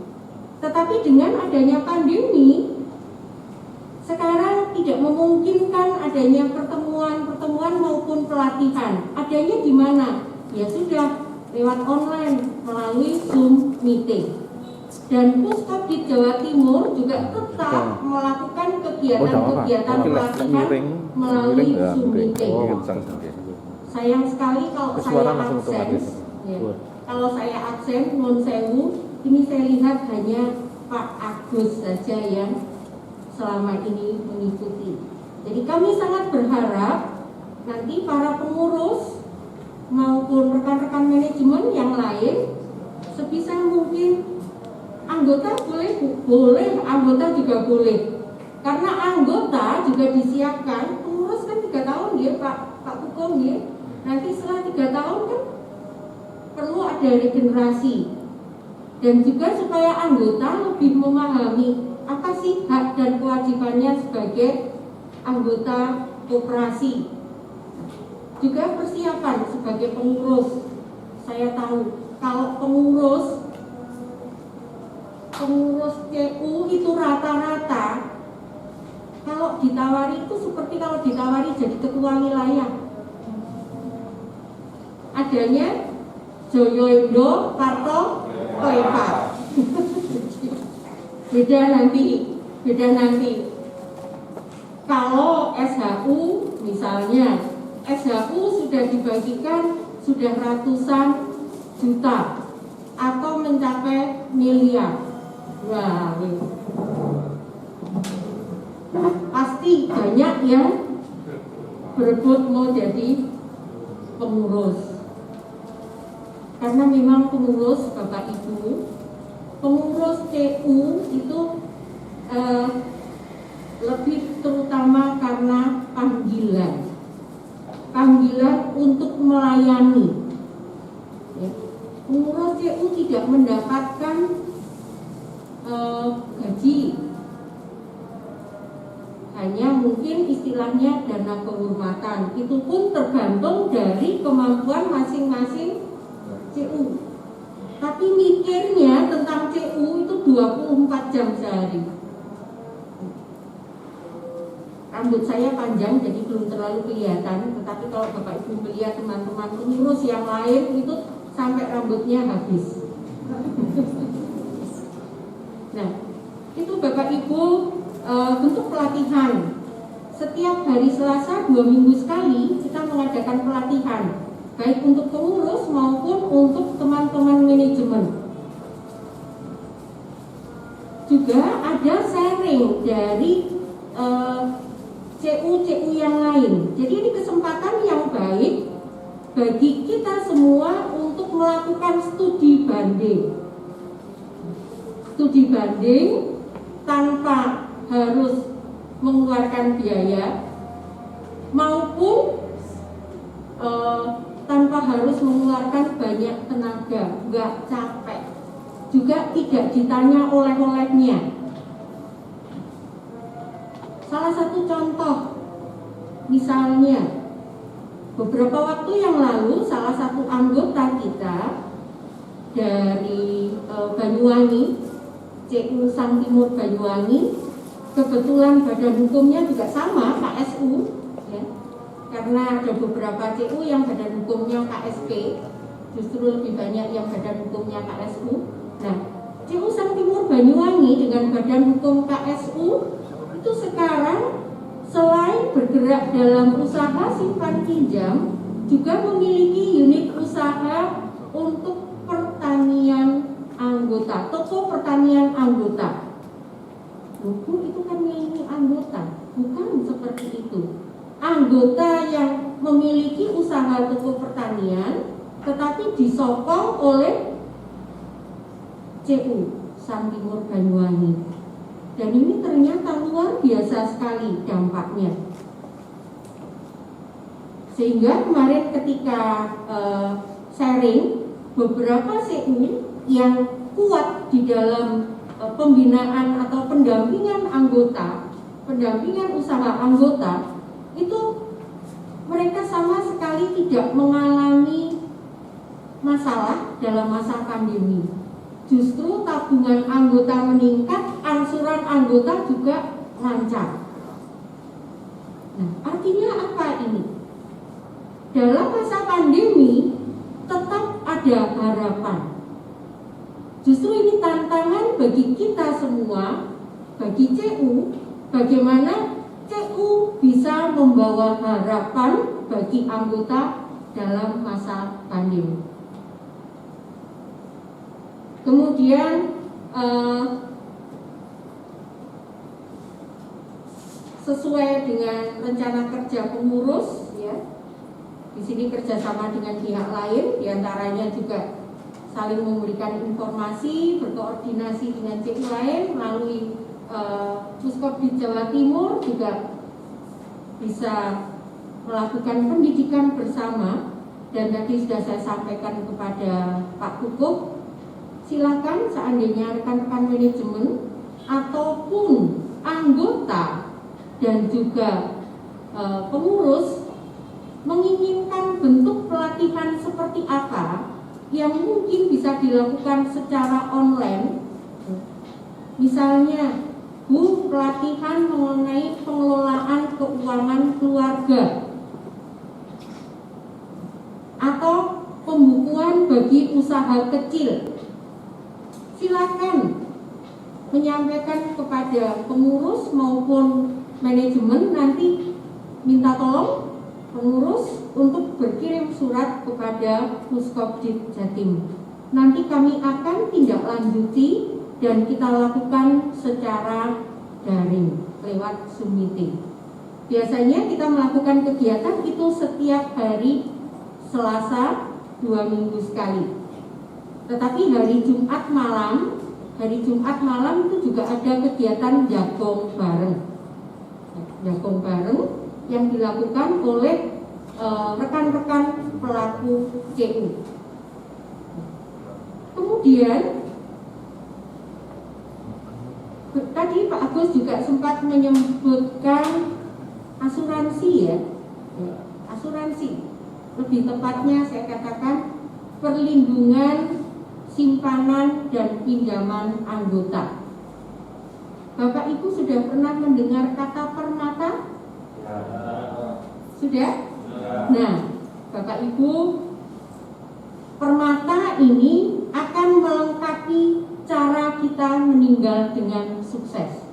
Tetapi dengan adanya pandemi, sekarang tidak memungkinkan adanya pertemuan maupun pelatihan. Adanya di mana? Ya sudah, lewat online melalui Zoom meeting. Dan Puskop di Jawa Timur juga tetap melakukan kegiatan-kegiatan pelatihan melalui Zoom meeting. Sayang sekali kalau saya absen. Ya. Kalau saya absen, nun sewu, ini saya lihat hanya Pak Agus saja yang selama ini mengikuti. Jadi kami sangat berharap nanti para pengurus maupun rekan-rekan manajemen yang lain sebisa mungkin anggota boleh, anggota juga boleh. Karena anggota juga disiapkan, pengurus kan 3 tahun ya Pak Hukum ya. Nanti setelah 3 tahun kan perlu ada regenerasi. Dan juga supaya anggota lebih memahami apa sih hak dan kewajibannya sebagai anggota koperasi. Juga persiapan sebagai pengurus. Saya tahu kalau pengurus CU itu rata-rata kalau ditawari itu seperti kalau ditawari jadi ketua wilayah. Adanya Joyoindo Parto Klepa. beda nanti. Kalau SHU misalnya, SHU sudah dibagikan sudah ratusan juta atau mencapai miliar. Wah, pasti banyak yang berebut mau jadi pengurus. Karena memang pengurus Bapak Ibu, pengurus CU itu lebih terutama karena panggilan untuk melayani. Pengurus CU tidak mendapatkan gaji, hanya mungkin istilahnya dana kehormatan. Itu pun tergantung dari kemampuan masing-masing CU. Tapi mikirnya tentang CU itu 24 jam sehari. Rambut saya panjang jadi belum terlalu kelihatan, tetapi kalau Bapak Ibu melihat teman-teman pengurus yang lain itu sampai rambutnya habis. Nah, itu Bapak Ibu bentuk pelatihan. Setiap hari Selasa 2 minggu sekali kita mengadakan pelatihan, baik untuk pengurus maupun untuk teman-teman manajemen. Juga ada sharing dari CU yang lain. Jadi ini kesempatan yang baik bagi kita semua untuk melakukan studi banding. Studi banding tanpa harus mengeluarkan biaya maupun tanpa harus mengeluarkan banyak tenaga, nggak capek. Juga tidak ditanya oleh-olehnya. Salah satu contoh, misalnya beberapa waktu yang lalu salah satu anggota kita dari Banyuwangi, CU Sang Timur Banyuwangi, kebetulan badan hukumnya juga sama, KSU, ya. Karena ada beberapa CU yang badan hukumnya KSP, justru lebih banyak yang badan hukumnya KSU. Nah, CU Sang Timur Banyuwangi dengan badan hukum KSU itu sekarang selain bergerak dalam usaha simpan pinjam, juga memiliki unit usaha untuk pertanian anggota, toko pertanian anggota. Buku itu kan milik anggota, bukan seperti itu. anggota yang memiliki usaha toko pertanian tetapi disokong oleh CU Sang Timur Banyuwangi. Dan ini ternyata luar biasa sekali dampaknya. Sehingga kemarin ketika sharing, beberapa CU yang kuat di dalam pembinaan atau pendampingan anggota, pendampingan usaha anggota, itu mereka sama sekali tidak mengalami masalah dalam masa pandemi. Justru tabungan anggota meningkat, angsuran anggota juga lancar. Nah, artinya apa ini? Dalam masa pandemi tetap ada harapan. Justru ini tantangan bagi kita semua, bagi CU, bagaimana CU bisa membawa harapan bagi anggota dalam masa pandemi. Kemudian sesuai dengan rencana kerja pengurus, ya, di sini kerjasama dengan pihak lain, diantaranya juga saling memberikan informasi, berkoordinasi dengan CU lain melalui Puskop di Jawa Timur, juga bisa melakukan pendidikan bersama. Dan tadi sudah saya sampaikan kepada Pak Kukup, silakan seandainya rekan-rekan manajemen ataupun anggota dan juga pengurus menginginkan bentuk pelatihan seperti apa yang mungkin bisa dilakukan secara online. Misalnya, Bu, pelatihan mengenai pengelolaan keuangan keluarga atau pembukuan bagi usaha kecil. Silakan menyampaikan kepada pengurus maupun manajemen, nanti minta tolong pengurus untuk berkirim surat kepada Puskopdit Jatim. Nanti kami akan tindak lanjuti dan kita lakukan secara daring lewat Zoom meeting. Biasanya kita melakukan kegiatan itu setiap hari Selasa 2 minggu sekali. Tetapi hari Jumat malam itu juga ada kegiatan jagong bareng. Jagong bareng yang dilakukan oleh rekan-rekan pelaku CU. Kemudian tadi Pak Agus juga sempat menyebutkan asuransi, ya. Asuransi. Lebih tepatnya saya katakan perlindungan simpanan dan pinjaman anggota. Bapak Ibu sudah pernah mendengar kata permata? Ya. Sudah? Ya. Nah, Bapak Ibu, permata ini akan melengkapi cara kita meninggal dengan sukses.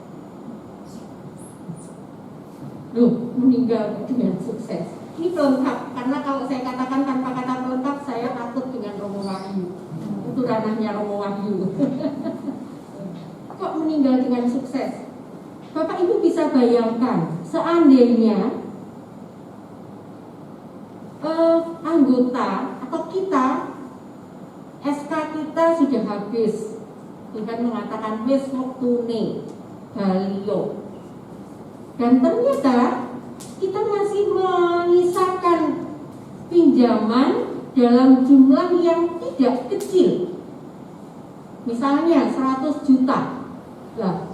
Loh, meninggal dengan sukses. Ini pelengkap, karena kalau saya katakan tanpa kata pelengkap, saya takut dengan Romo Wahyu. Itu ranahnya Romo Wahyu. Kok meninggal dengan sukses? Bapak Ibu bisa bayangkan, seandainya anggota atau kita, SK kita sudah habis, Tuhan mengatakan wis wektune baliyo, dan ternyata kita masih menyisakan pinjaman dalam jumlah yang tidak kecil, misalnya 100 juta. Lah,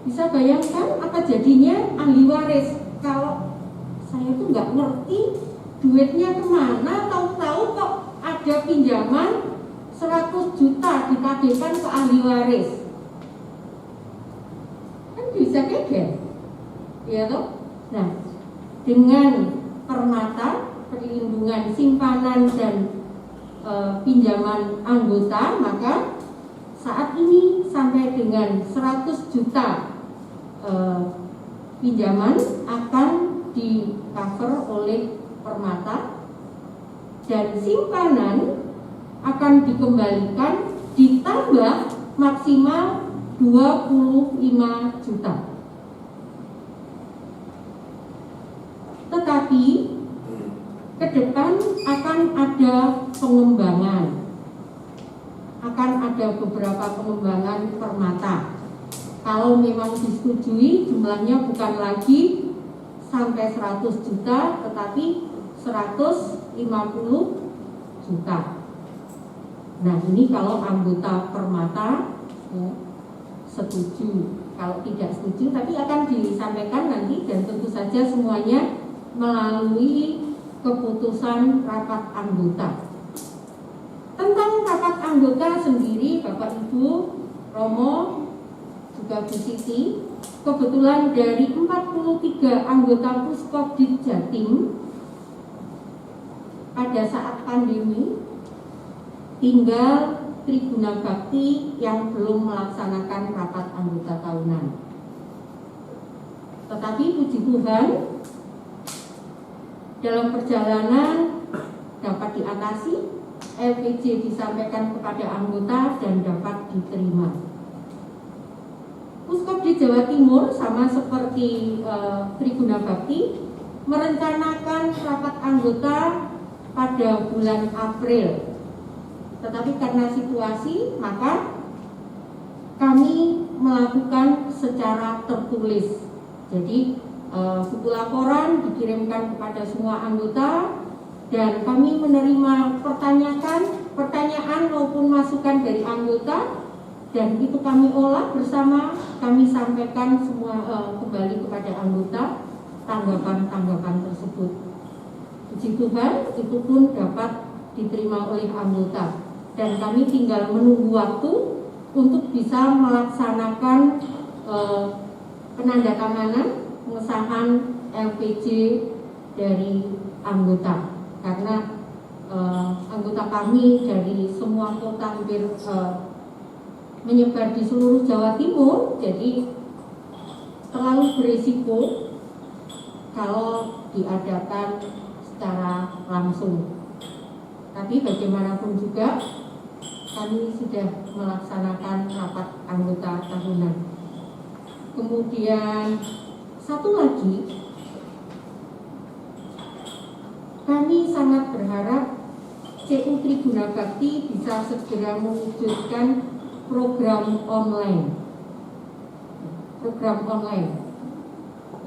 bisa bayangkan apa jadinya ahli waris kalau saya tuh nggak ngerti duitnya kemana, tahu-tahu kok ada pinjaman 100 juta ditagihkan ke ahli waris. Kan bisa geger, ya toh? Nah, dengan permata, perlindungan simpanan dan pinjaman anggota, maka saat ini sampai dengan 100 juta pinjaman akan di cover oleh permata, dan simpanan akan dikembalikan ditambah maksimal 25 juta. depan akan ada pengembangan, akan ada beberapa pengembangan permata. Kalau memang disetujui, jumlahnya bukan lagi sampai 100 juta, tetapi 150 juta. Nah, ini kalau anggota permata setuju. Kalau tidak setuju, tapi akan disampaikan nanti, dan tentu saja semuanya melalui keputusan rapat anggota. Tentang rapat anggota sendiri, Bapak Ibu, Romo, juga Bu Siti, kebetulan dari 43 anggota Puskopdit Jatim pada saat pandemi tinggal Tribuna Bakti yang belum melaksanakan rapat anggota tahunan. Tetapi puji Tuhan, dalam perjalanan dapat diatasi, LPJ disampaikan kepada anggota dan dapat diterima. Puskopdit Jawa Timur sama seperti Tribuna Bakti merencanakan rapat anggota pada bulan April. Tetapi karena situasi, maka kami melakukan secara tertulis. Jadi buku laporan dikirimkan kepada semua anggota, dan kami menerima pertanyaan maupun masukan dari anggota, dan itu kami olah bersama, kami sampaikan semua kembali kepada anggota tanggapan-tanggapan tersebut. Puji Tuhan, itu pun dapat diterima oleh anggota. Dan kami tinggal menunggu waktu untuk bisa melaksanakan penandatanganan pengesahan LPJ dari anggota, karena anggota kami dari semua kota hampir menyebar di seluruh Jawa Timur, jadi terlalu berisiko kalau diadakan secara langsung. Tapi bagaimanapun juga kami sudah melaksanakan rapat anggota tahunan. Kemudian satu lagi, kami sangat berharap CU Tribuna Bakti bisa segera mewujudkan program online. Program online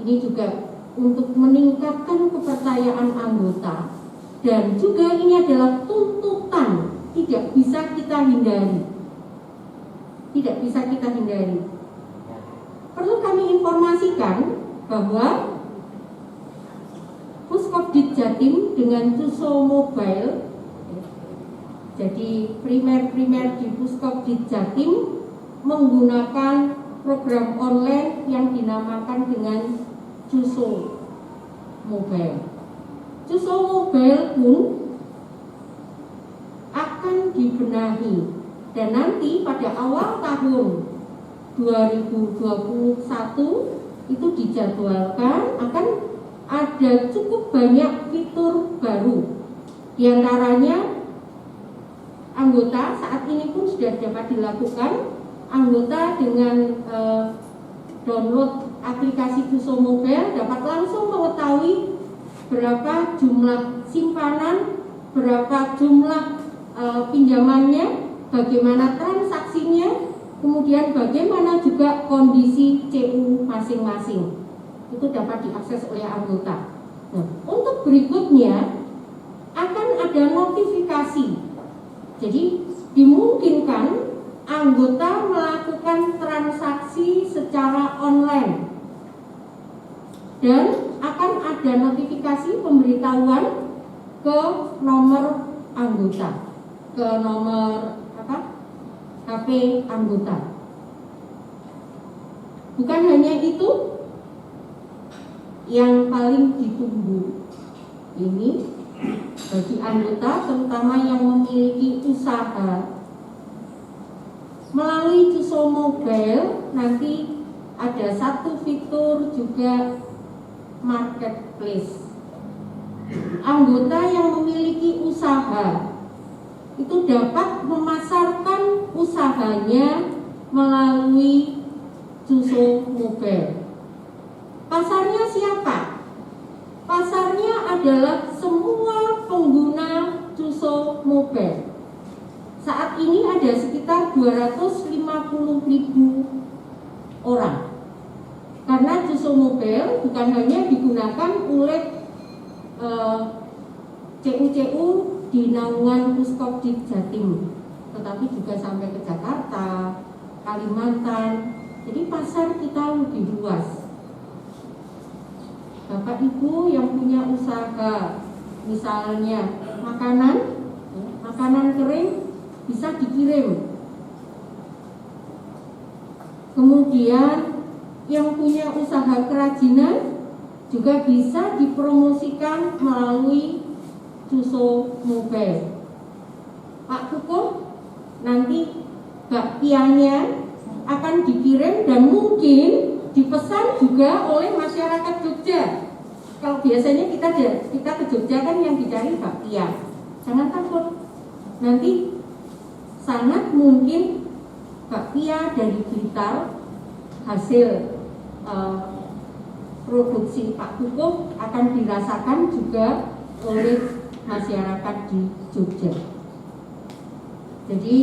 ini juga untuk meningkatkan kepercayaan anggota, dan juga ini adalah tuntutan, tidak bisa kita hindari. Tidak bisa kita hindari. Perlu kami informasikan bahwa Puskopdit Jatim dengan Cuso Mobile, jadi primer di Puskopdit Jatim menggunakan program online yang dinamakan dengan Cuso Mobile. Cuso Mobile pun akan dibenahi, dan nanti pada awal tahun 2021 itu dijadwalkan akan ada cukup banyak fitur baru. Di antaranya anggota saat ini pun sudah dapat dilakukan. Anggota dengan download aplikasi Cuso Mobile dapat langsung mengetahui berapa jumlah simpanan, berapa jumlah pinjamannya, bagaimana transaksinya, kemudian bagaimana juga kondisi CU masing-masing. Itu dapat diakses oleh anggota. Nah, untuk berikutnya akan ada notifikasi. Jadi dimungkinkan anggota melakukan transaksi secara online, dan akan ada notifikasi pemberitahuan ke nomor anggota, ke nomor HP anggota. Bukan hanya itu, yang paling ditunggu ini bagi anggota, terutama yang memiliki usaha, melalui Cuso Mobile nanti ada satu fitur juga marketplace. Anggota yang memiliki usaha itu dapat memasarkan usahanya melalui Cuso Mobile. Pasarnya siapa? Pasarnya adalah semua 250.000 orang. Karena Cuso Mobile bukan hanya digunakan oleh CU-CU di naungan Puskopdit Jatim, tetapi juga sampai ke Jakarta, Kalimantan. Jadi pasar kita lebih luas. Bapak Ibu yang punya usaha, misalnya makanan kering bisa dikirim. Kemudian yang punya usaha kerajinan juga bisa dipromosikan melalui Cuso Mobile. Pak Kukuh, nanti bakpianya akan dikirim dan mungkin dipesan juga oleh masyarakat Jogja. Kalau biasanya kita ke Jogja kan yang dicari bakpia. Jangan takut, nanti sangat mungkin bakpia dari Blitar hasil produksi Pak Kukuh akan dirasakan juga oleh masyarakat di Jogja. Jadi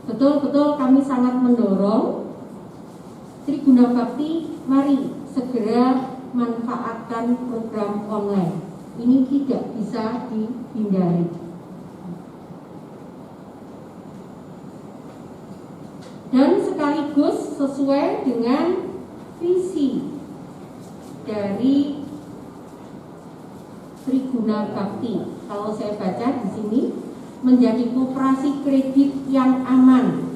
betul-betul kami sangat mendorong Triguna Bakti, mari segera manfaatkan program online. Ini tidak bisa dihindari. Dan sekaligus sesuai dengan visi dari Triguna Bakti. Kalau saya baca di sini, menjadi koperasi kredit yang aman.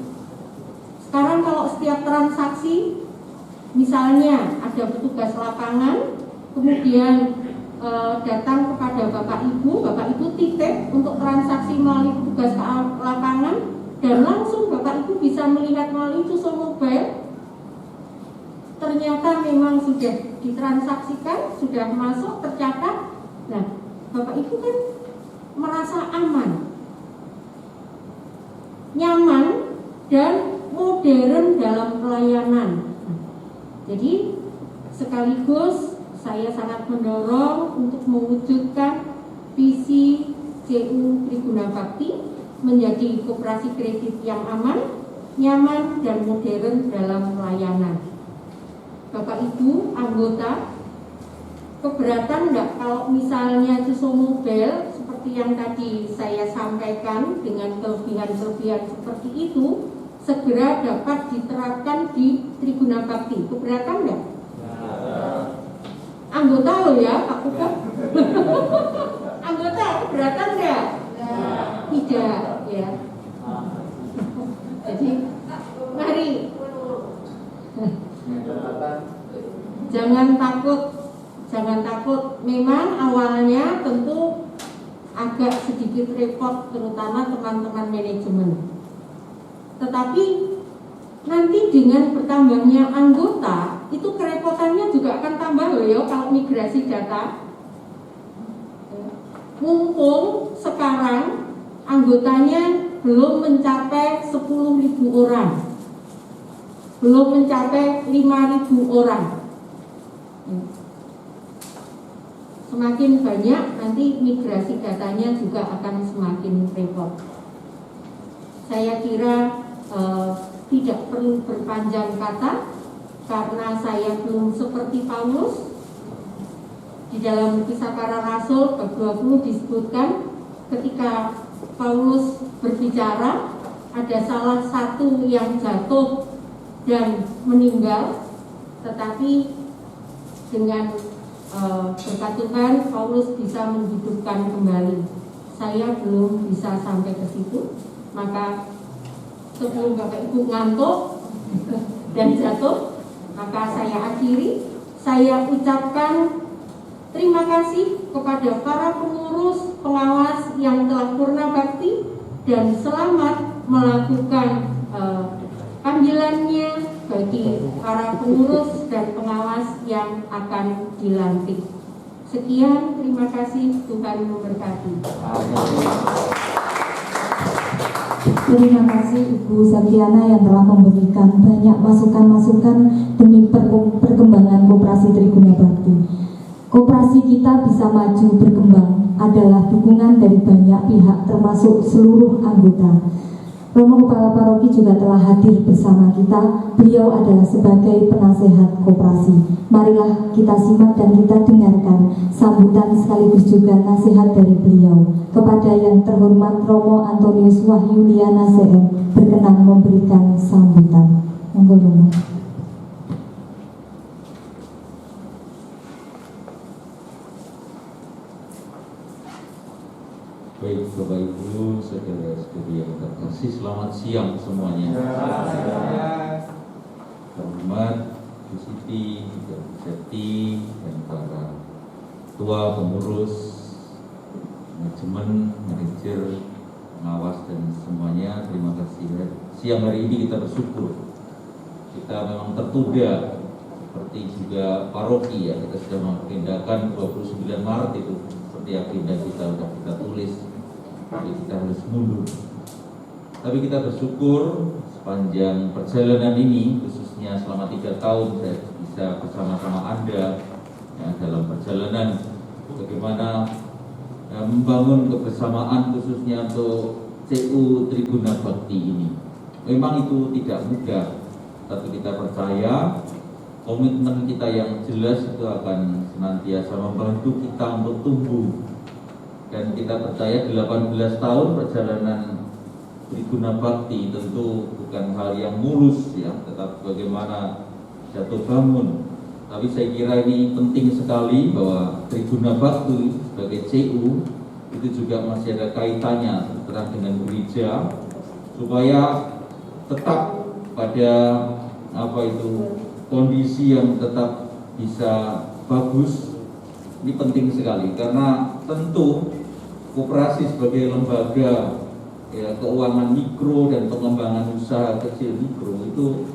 Sekarang kalau setiap transaksi, misalnya ada petugas lapangan, kemudian datang kepada Bapak Ibu titip untuk transaksi melalui petugas lapangan, dan langsung Bapak Ibu bisa melihat melalui Cuso Mobile, ternyata memang sudah ditransaksikan, sudah masuk, tercatat. Nah, Bapak Ibu kan merasa aman, nyaman, dan modern dalam pelayanan. Jadi sekaligus saya sangat mendorong untuk mewujudkan visi CU Triguna Bakti menjadi koperasi kredit yang aman, nyaman, dan modern dalam pelayanan. Bapak Ibu anggota, keberatan enggak kalau misalnya Cuso Mobile seperti yang tadi saya sampaikan dengan kelebihan-kelebihan seperti itu segera dapat diterapkan di Triguna Bakti? Keberatan enggak? Anggota loh ya, Pak Kukuh. Anggota keberatan enggak? Tidak, ya. Jadi mari, jangan takut. Memang awalnya tentu agak sedikit repot, terutama teman-teman manajemen. Tetapi nanti dengan bertambahnya anggota, itu kerepotannya juga akan tambah loh ya kalau migrasi data. Mumpung sekarang anggotanya belum mencapai 10.000 orang, belum mencapai 5.000 orang. Semakin banyak nanti migrasi datanya juga akan semakin repot. Saya kira tidak perlu berpanjang kata, karena saya belum seperti Paulus. Di dalam Kisah Para Rasul bab 20 disebutkan ketika Paulus berbicara, ada salah satu yang jatuh dan meninggal, tetapi dengan berkat Tuhan Paulus bisa menghidupkan kembali. Saya belum bisa sampai ke situ, maka sebelum Bapak Ibu ngantuk dan jatuh, maka saya akhiri. Saya ucapkan terima kasih kepada para pengurus pengawas yang telah purna bakti dan selamat melakukan panggilannya bagi para pengurus dan pengawas yang akan dilantik. Sekian, terima kasih, Tuhan memberkati. Terima kasih Ibu Satriana yang telah memberikan banyak masukan-masukan demi perkembangan Koperasi Triguna Bakti. Koperasi kita bisa maju berkembang adalah dukungan dari banyak pihak termasuk seluruh anggota. Romo Kepala Paroki juga telah hadir bersama kita. Beliau adalah sebagai penasehat koperasi. Marilah kita simak dan kita dengarkan sambutan sekaligus juga nasihat dari beliau. Kepada yang terhormat Romo Antonius Wahyuliana CM berkenan memberikan sambutan. Monggo Romo. Baik Bapak Ibu, saudara-saudari yang terkasih, selamat siang semuanya. Terhormat Bu Siti, Bu Septi, dan para ketua pengurus, manajemen, manajer, pengawas dan semuanya, terima kasih. Siang hari ini kita bersyukur, kita memang tertunda seperti juga paroki ya, kita sudah mengagendakan 29 Maret itu seperti agenda kita sudah kita tulis. Jadi kita harus mundur. Tapi kita bersyukur sepanjang perjalanan ini, khususnya selama 3 tahun saya bisa bersama-sama Anda ya, dalam perjalanan bagaimana membangun kebersamaan khususnya untuk CU Tribuna Bakti ini. Memang itu tidak mudah, tapi kita percaya komitmen kita yang jelas itu akan senantiasa membantu kita untuk tumbuh. Dan kita percaya 18 tahun perjalanan Tribuna Bakti tentu bukan hal yang mulus ya, tetap bagaimana jatuh bangun. Tapi saya kira ini penting sekali bahwa Tribuna Bakti sebagai CU itu juga masih ada kaitannya terus dengan gereja supaya tetap pada kondisi yang tetap bisa bagus. Ini penting sekali karena tentu koperasi sebagai lembaga ya, keuangan mikro dan pengembangan usaha kecil mikro itu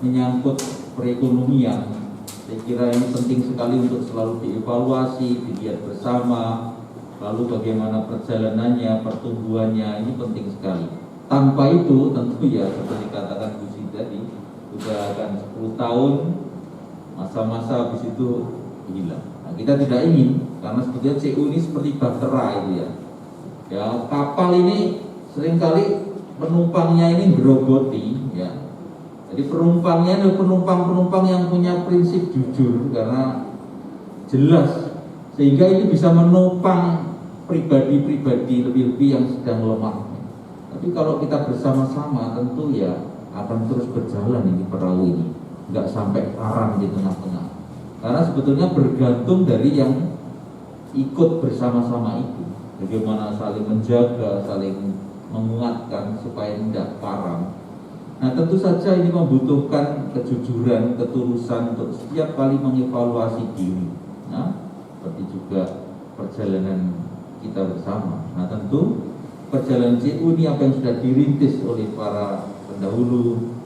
menyangkut perekonomian. Saya kira ini penting sekali untuk selalu dievaluasi, dilihat bersama, lalu bagaimana perjalanannya, pertumbuhannya, ini penting sekali. Tanpa itu tentu ya seperti katakan Bu Siti tadi, sudah akan 10 tahun masa-masa habis itu hilang. Nah, kita tidak ingin, karena sebetulnya CU ini seperti bahtera itu ya. Ya, kapal ini seringkali penumpangnya ini gerogoti ya. Jadi penumpangnya adalah penumpang-penumpang yang punya prinsip jujur karena jelas, sehingga ini bisa menopang pribadi-pribadi lebih-lebih yang sedang lemah. Tapi kalau kita bersama-sama tentu ya akan terus berjalan ini perahu ini, nggak sampai karam di tengah-tengah. Karena sebetulnya bergantung dari yang ikut bersama-sama itu, bagaimana saling menjaga, saling menguatkan supaya tidak karam. Nah tentu saja ini membutuhkan kejujuran, ketulusan untuk setiap kali mengevaluasi diri. Nah seperti juga perjalanan kita bersama. Nah tentu perjalanan CU ini apa yang sudah dirintis oleh para pendahulu,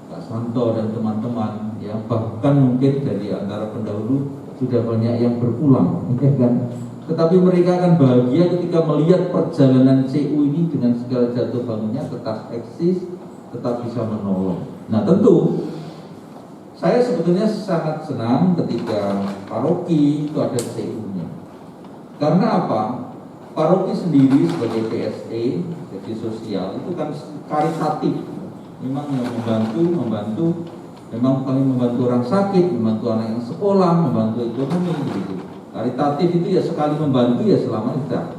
Pak Santo dan teman-teman, ya bahkan mungkin dari antara pendahulu sudah banyak yang berpulang, ya kan? Tetapi mereka akan bahagia ketika melihat perjalanan CU ini dengan segala jatuh bangunnya tetap eksis, tetap bisa menolong. Nah tentu saya sebetulnya sangat senang ketika paroki itu ada CU-nya. Karena apa? Paroki sendiri sebagai PSE, jadi sosial itu kan karitatif. Memang yang membantu, memang kami membantu orang sakit, membantu anak yang sekolah, membantu ekonomi gitu. Karitatif itu ya sekali membantu ya selama tidak.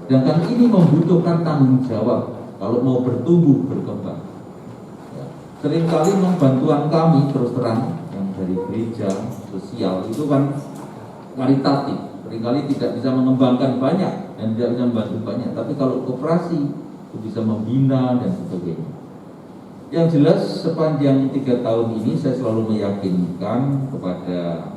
Sedangkan ini membutuhkan tanggung jawab kalau mau bertumbuh, berkembang. Ya. Seringkali bantuan kami terus terang yang dari gereja sosial itu kan karitatif. Seringkali tidak bisa mengembangkan banyak dan tidak bisa membantu banyak. Tapi kalau koperasi itu bisa membina dan sebagainya. Yang jelas sepanjang 3 tahun ini saya selalu meyakinkan kepada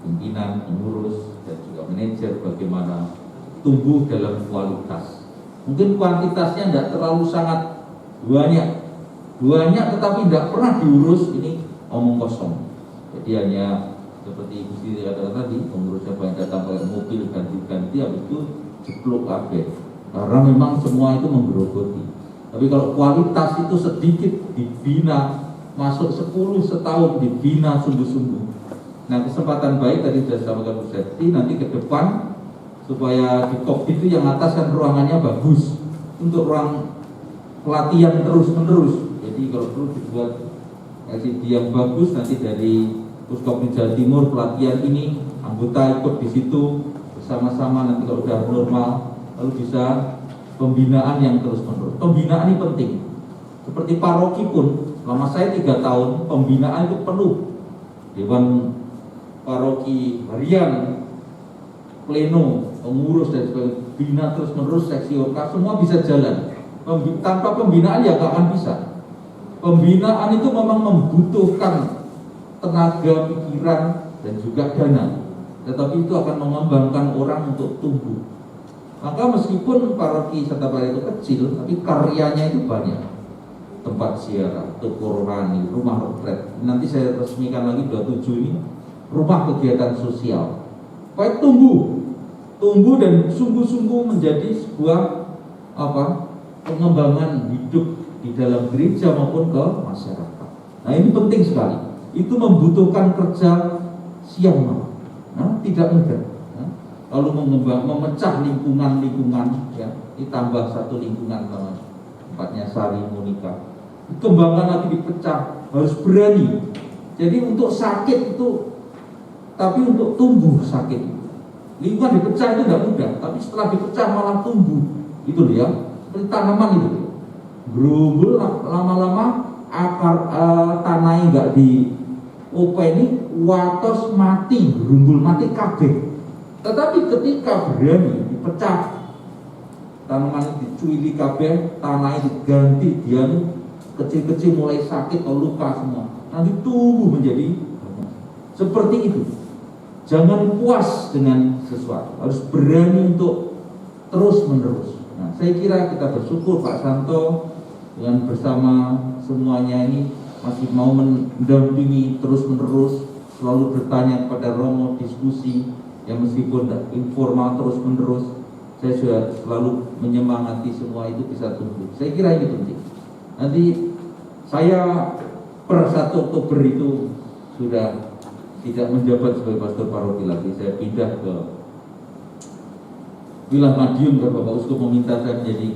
pimpinan, pengurus dan juga manajer bagaimana tumbuh dalam kualitas. Mungkin kuantitasnya tidak terlalu sangat banyak tetapi tidak pernah diurus, ini omong kosong. Jadi hanya seperti Ibu Siti katakan tadi, pengurusnya banyak datang pakai mobil ganti-ganti, habis itu jeblok kabeh. Karena memang semua itu menggerogoti. Tapi kalau kualitas itu sedikit dibina, masuk 10 setahun dibina sungguh-sungguh. Nah kesempatan baik tadi sudah disampaikan Bu Septi, nanti ke depan supaya di top itu yang atas kan ruangannya bagus. Untuk ruang pelatihan terus-menerus. Jadi kalau perlu dibuat LCD yang bagus, nanti dari Puskopin Jawa Timur pelatihan ini anggota ikut di situ bersama-sama, nanti kalau udah normal lalu bisa pembinaan yang terus-menerus. Pembinaan ini penting. Seperti paroki pun, selama saya 3 tahun pembinaan itu penuh. Dewan paroki harian, pleno, pengurus dan sebagainya, bina terus-menerus, seksi orka, semua bisa jalan. Tanpa pembinaan ya nggak akan bisa. Pembinaan itu memang membutuhkan tenaga, pikiran, dan juga dana. Tetapi itu akan mengembangkan orang untuk tumbuh. Maka meskipun paroki Setabara itu kecil, tapi karyanya itu banyak. Tempat ziarah, toko rohani, rumah retret. Nanti saya resmikan lagi 27 ini, rumah kegiatan sosial. Supaya tumbuh dan sungguh-sungguh menjadi sebuah pengembangan hidup di dalam gereja maupun ke masyarakat. Nah ini penting sekali. Itu membutuhkan kerja siang malam. Nah, tidak mudah. Nah, lalu memecah lingkungan ya, ditambah satu lingkungan tempatnya Sari Monika. Dikembangkan lagi, dipecah, harus berani. Jadi untuk sakit itu, tapi untuk tumbuh sakit. Lingkungan dipecah itu tidak mudah, tapi setelah dipecah malah tumbuh. Itu ya, seperti tanaman itu. Gerumbul lama-lama akar tanahnya nggak di openi, watos mati, gerumbul mati kabeh. Tetapi ketika berani dipecah, tanaman dicuili kabeh, tanahnya diganti, dia kecil-kecil mulai sakit atau luka semua, nanti tumbuh menjadi seperti itu. Jangan puas dengan sesuatu, harus berani untuk terus menerus. Nah, saya kira kita bersyukur Pak Santo dengan bersama semuanya ini masih mau mendampingi terus menerus, selalu bertanya kepada Romo, diskusi yang meskipun informal terus menerus. Saya sudah selalu menyemangati semua itu bisa tumbuh. Saya kira ini penting. Nanti saya per 1 Oktober itu sudah tidak menjabat sebagai pastor paroki lagi. Saya pindah ke wilayah Madiun, karena Bapak Uskup meminta saya menjadi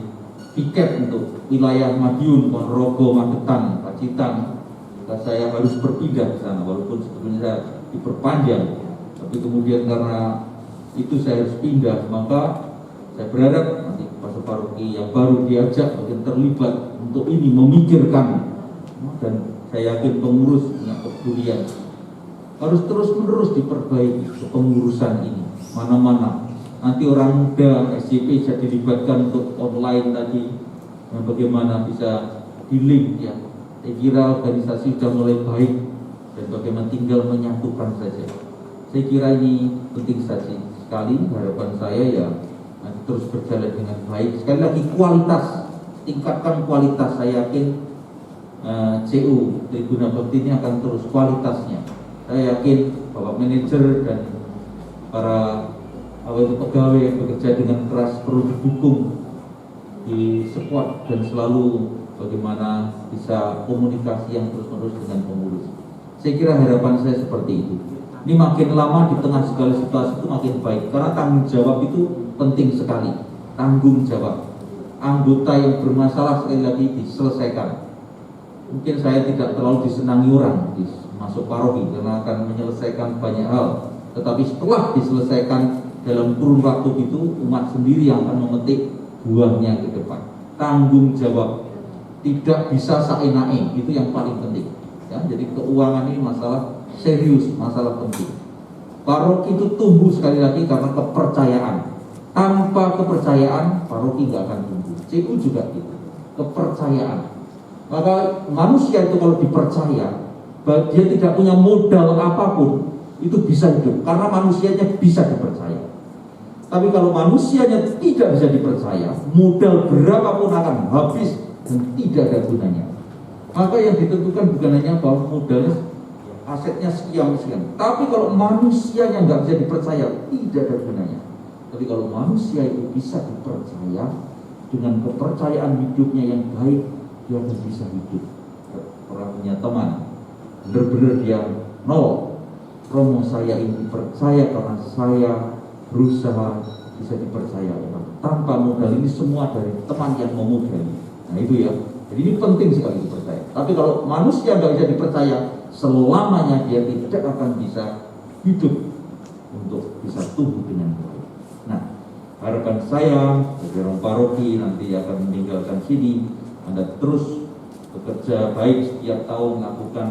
piket untuk wilayah Madiun, Ponorogo, Magetan, Pacitan. Saya harus berpindah ke sana, walaupun sebetulnya saya diperpanjang, tapi kemudian karena itu saya harus pindah, maka saya berharap nanti pastor paroki yang baru diajak makin terlibat untuk ini, memikirkan, dan saya yakin pengurus punya kepedulian harus terus menerus diperbaiki kepengurusan ini. Mana-mana nanti orang muda SJP bisa dilibatkan untuk online tadi, dan bagaimana bisa di-link ya. Saya kira organisasi sudah mulai baik, dan bagaimana tinggal menyatukan saja. Saya kira ini penting saja sekali. Harapan saya ya nanti terus berjalan dengan baik. Sekali lagi kualitas, tingkatkan kualitas. Saya yakin CU Tribuna Bakti ini akan terus kualitasnya. Saya yakin Bapak manajer dan para pegawai yang bekerja dengan keras perlu didukung, di support, dan selalu bagaimana bisa komunikasi yang terus-menerus dengan pengurus. Saya kira harapan saya seperti itu. Ini makin lama di tengah segala situasi itu makin baik, karena tanggung jawab itu penting sekali. Tanggung jawab anggota yang bermasalah sekali lagi diselesaikan. Mungkin saya tidak terlalu disenangi orang masuk paroki karena akan menyelesaikan banyak hal, tetapi setelah diselesaikan dalam kurun waktu itu, umat sendiri yang akan memetik buahnya ke depan. Tanggung jawab, tidak bisa saenake, itu yang paling penting ya. Jadi keuangan ini masalah serius, masalah penting. Paroki itu tumbuh sekali lagi karena kepercayaan. Tanpa kepercayaan paroki nggak akan tumbuh. CU juga gitu, kepercayaan. Maka manusia itu kalau dipercaya, dia tidak punya modal apapun, itu bisa hidup karena manusianya bisa dipercaya. Tapi kalau manusianya tidak bisa dipercaya, modal berapapun akan habis dan tidak ada gunanya. Maka yang ditentukan bukan hanya bahwa modalnya, asetnya sekian, tapi kalau manusianya nggak bisa dipercaya, tidak ada gunanya. Tapi kalau manusia itu bisa dipercaya dengan kepercayaan hidupnya yang baik, dia akan bisa hidup. Orang punya teman, benar-benar dia nol. Romo saya ini percaya karena saya berusaha bisa dipercaya orang. Tanpa modal, ini semua dari teman yang memodali. Nah itu ya, jadi ini penting sekali dipercaya. Tapi kalau manusia nggak bisa dipercaya, selamanya dia tidak akan bisa hidup untuk bisa tumbuh dengan baik. Nah, harapan saya sebagai orang paroki nanti akan meninggalkan sini, Anda terus bekerja baik setiap tahun, melakukan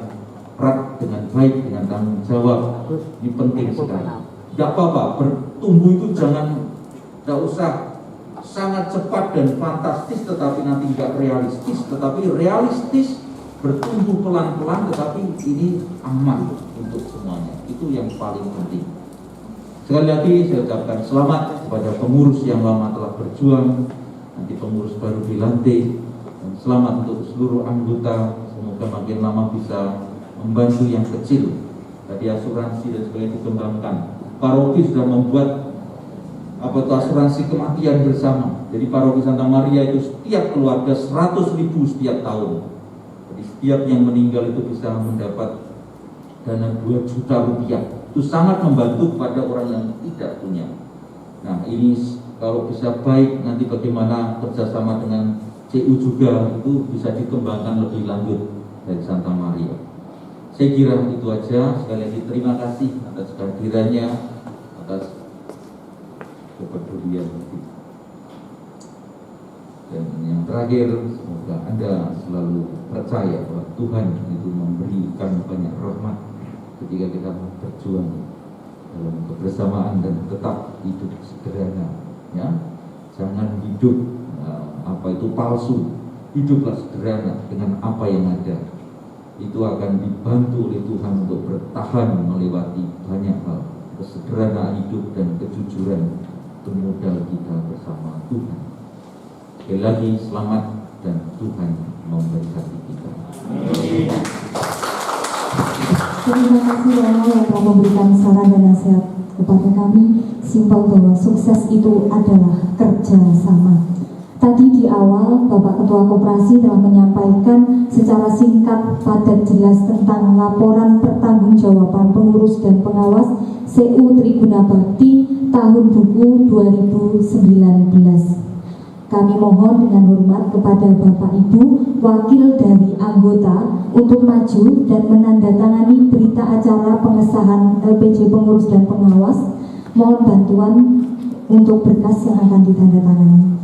prak dengan baik, dengan tanggung jawab. Ini penting sekali. Tidak apa-apa, bertumbuh itu tidak usah sangat cepat dan fantastis, tetapi nanti nggak realistis, tetapi realistis, bertumbuh pelan-pelan, tetapi ini aman untuk semuanya. Itu yang paling penting. Sekali lagi saya ucapkan selamat kepada pengurus yang lama telah berjuang, nanti pengurus baru dilantik, dan selamat untuk seluruh anggota. Semoga makin lama bisa membantu yang kecil. Tadi asuransi dan sebagainya dikembangkan. Paroki sudah membuat asuransi kematian bersama. Jadi paroki Santa Maria itu setiap keluarga 100.000 setiap tahun. Jadi setiap yang meninggal itu bisa mendapat dana 2 juta rupiah. Itu sangat membantu kepada orang yang tidak punya. Nah ini kalau bisa baik, nanti bagaimana kerjasama dengan CU juga itu bisa dikembangkan lebih lanjut dari Santa Maria. Saya kira itu aja. Sekali lagi terima kasih atas kehadirannya, atas kepedulian. Dan yang terakhir, semoga Anda selalu percaya bahwa Tuhan itu memberikan banyak rahmat ketika kita berjuang dalam kebersamaan dan tetap hidup sederhana. Ya, jangan hidup itu palsu. Hiduplah sederhana dengan apa yang ada. Itu akan dibantu oleh Tuhan untuk bertahan melewati banyak hal. Kesederhanaan hidup dan kejujuran itu modal kita bersama Tuhan. Sekali lagi selamat dan Tuhan memberkati kita. Terima kasih Romo yang telah memberikan saran dan nasihat kepada kami. Simpel bahwa sukses itu adalah kerja sama. Tadi di awal Bapak Ketua Koperasi telah menyampaikan secara singkat, padat, jelas tentang laporan pertanggungjawaban pengurus dan pengawas CU Tribuna Bakti tahun buku 2019. Kami mohon dengan hormat kepada Bapak Ibu wakil dari anggota untuk maju dan menandatangani berita acara pengesahan LPJ pengurus dan pengawas. Mohon bantuan untuk berkas yang akan ditandatangani.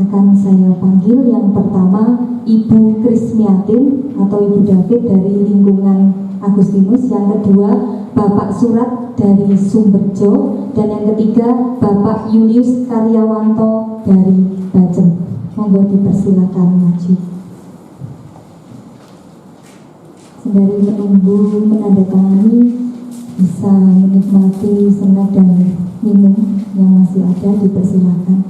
Akan saya panggil yang pertama Ibu Krismiatin atau Ibu David dari lingkungan Agustinus, yang kedua Bapak Surat dari Sumberjo, dan yang ketiga Bapak Julius Karyawanto dari Bacem. Monggo dipersilakan maju. Sembari menunggu menandatangani, bisa menikmati snack dan minum yang masih ada, dipersilakan.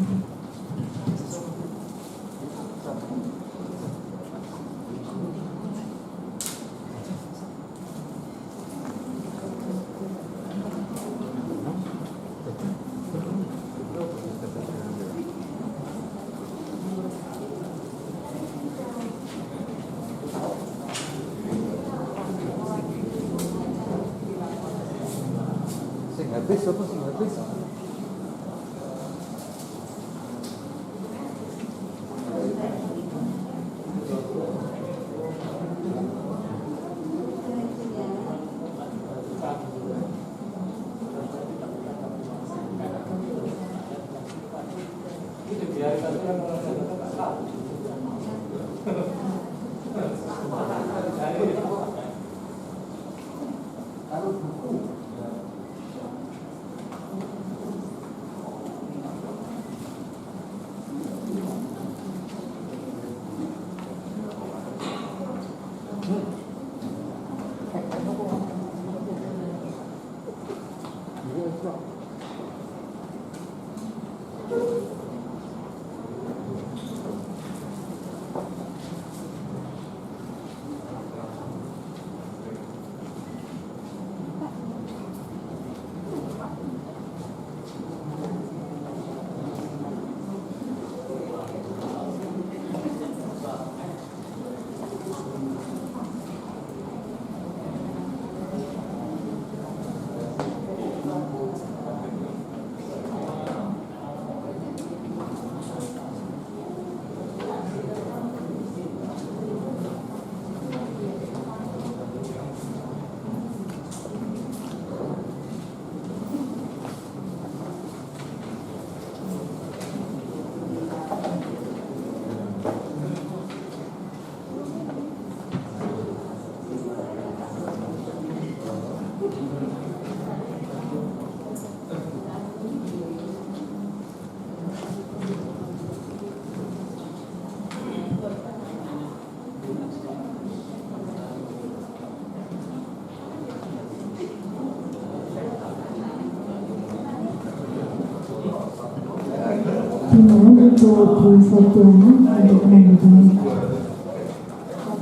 Dimohon untuk Bu Septiana untuk menandatangani dan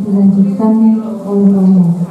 dilanjutkan oleh Romo.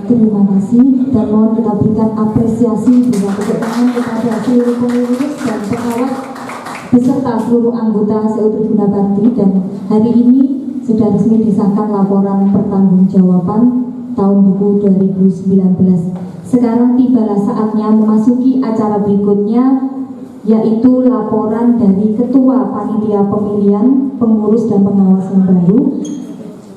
Terima kasih dan mohon kita berikan apresiasi juga tepuk tangan kepada seluruh pengurus dan pengawas beserta seluruh anggota SEU Tribuna Bakti. Dan hari ini sudah resmi disahkan laporan pertanggungjawaban tahun buku 2019. Sekarang tibalah saatnya memasuki acara berikutnya, yaitu laporan dari Ketua Panitia Pemilihan Pengurus dan Pengawas yang baru,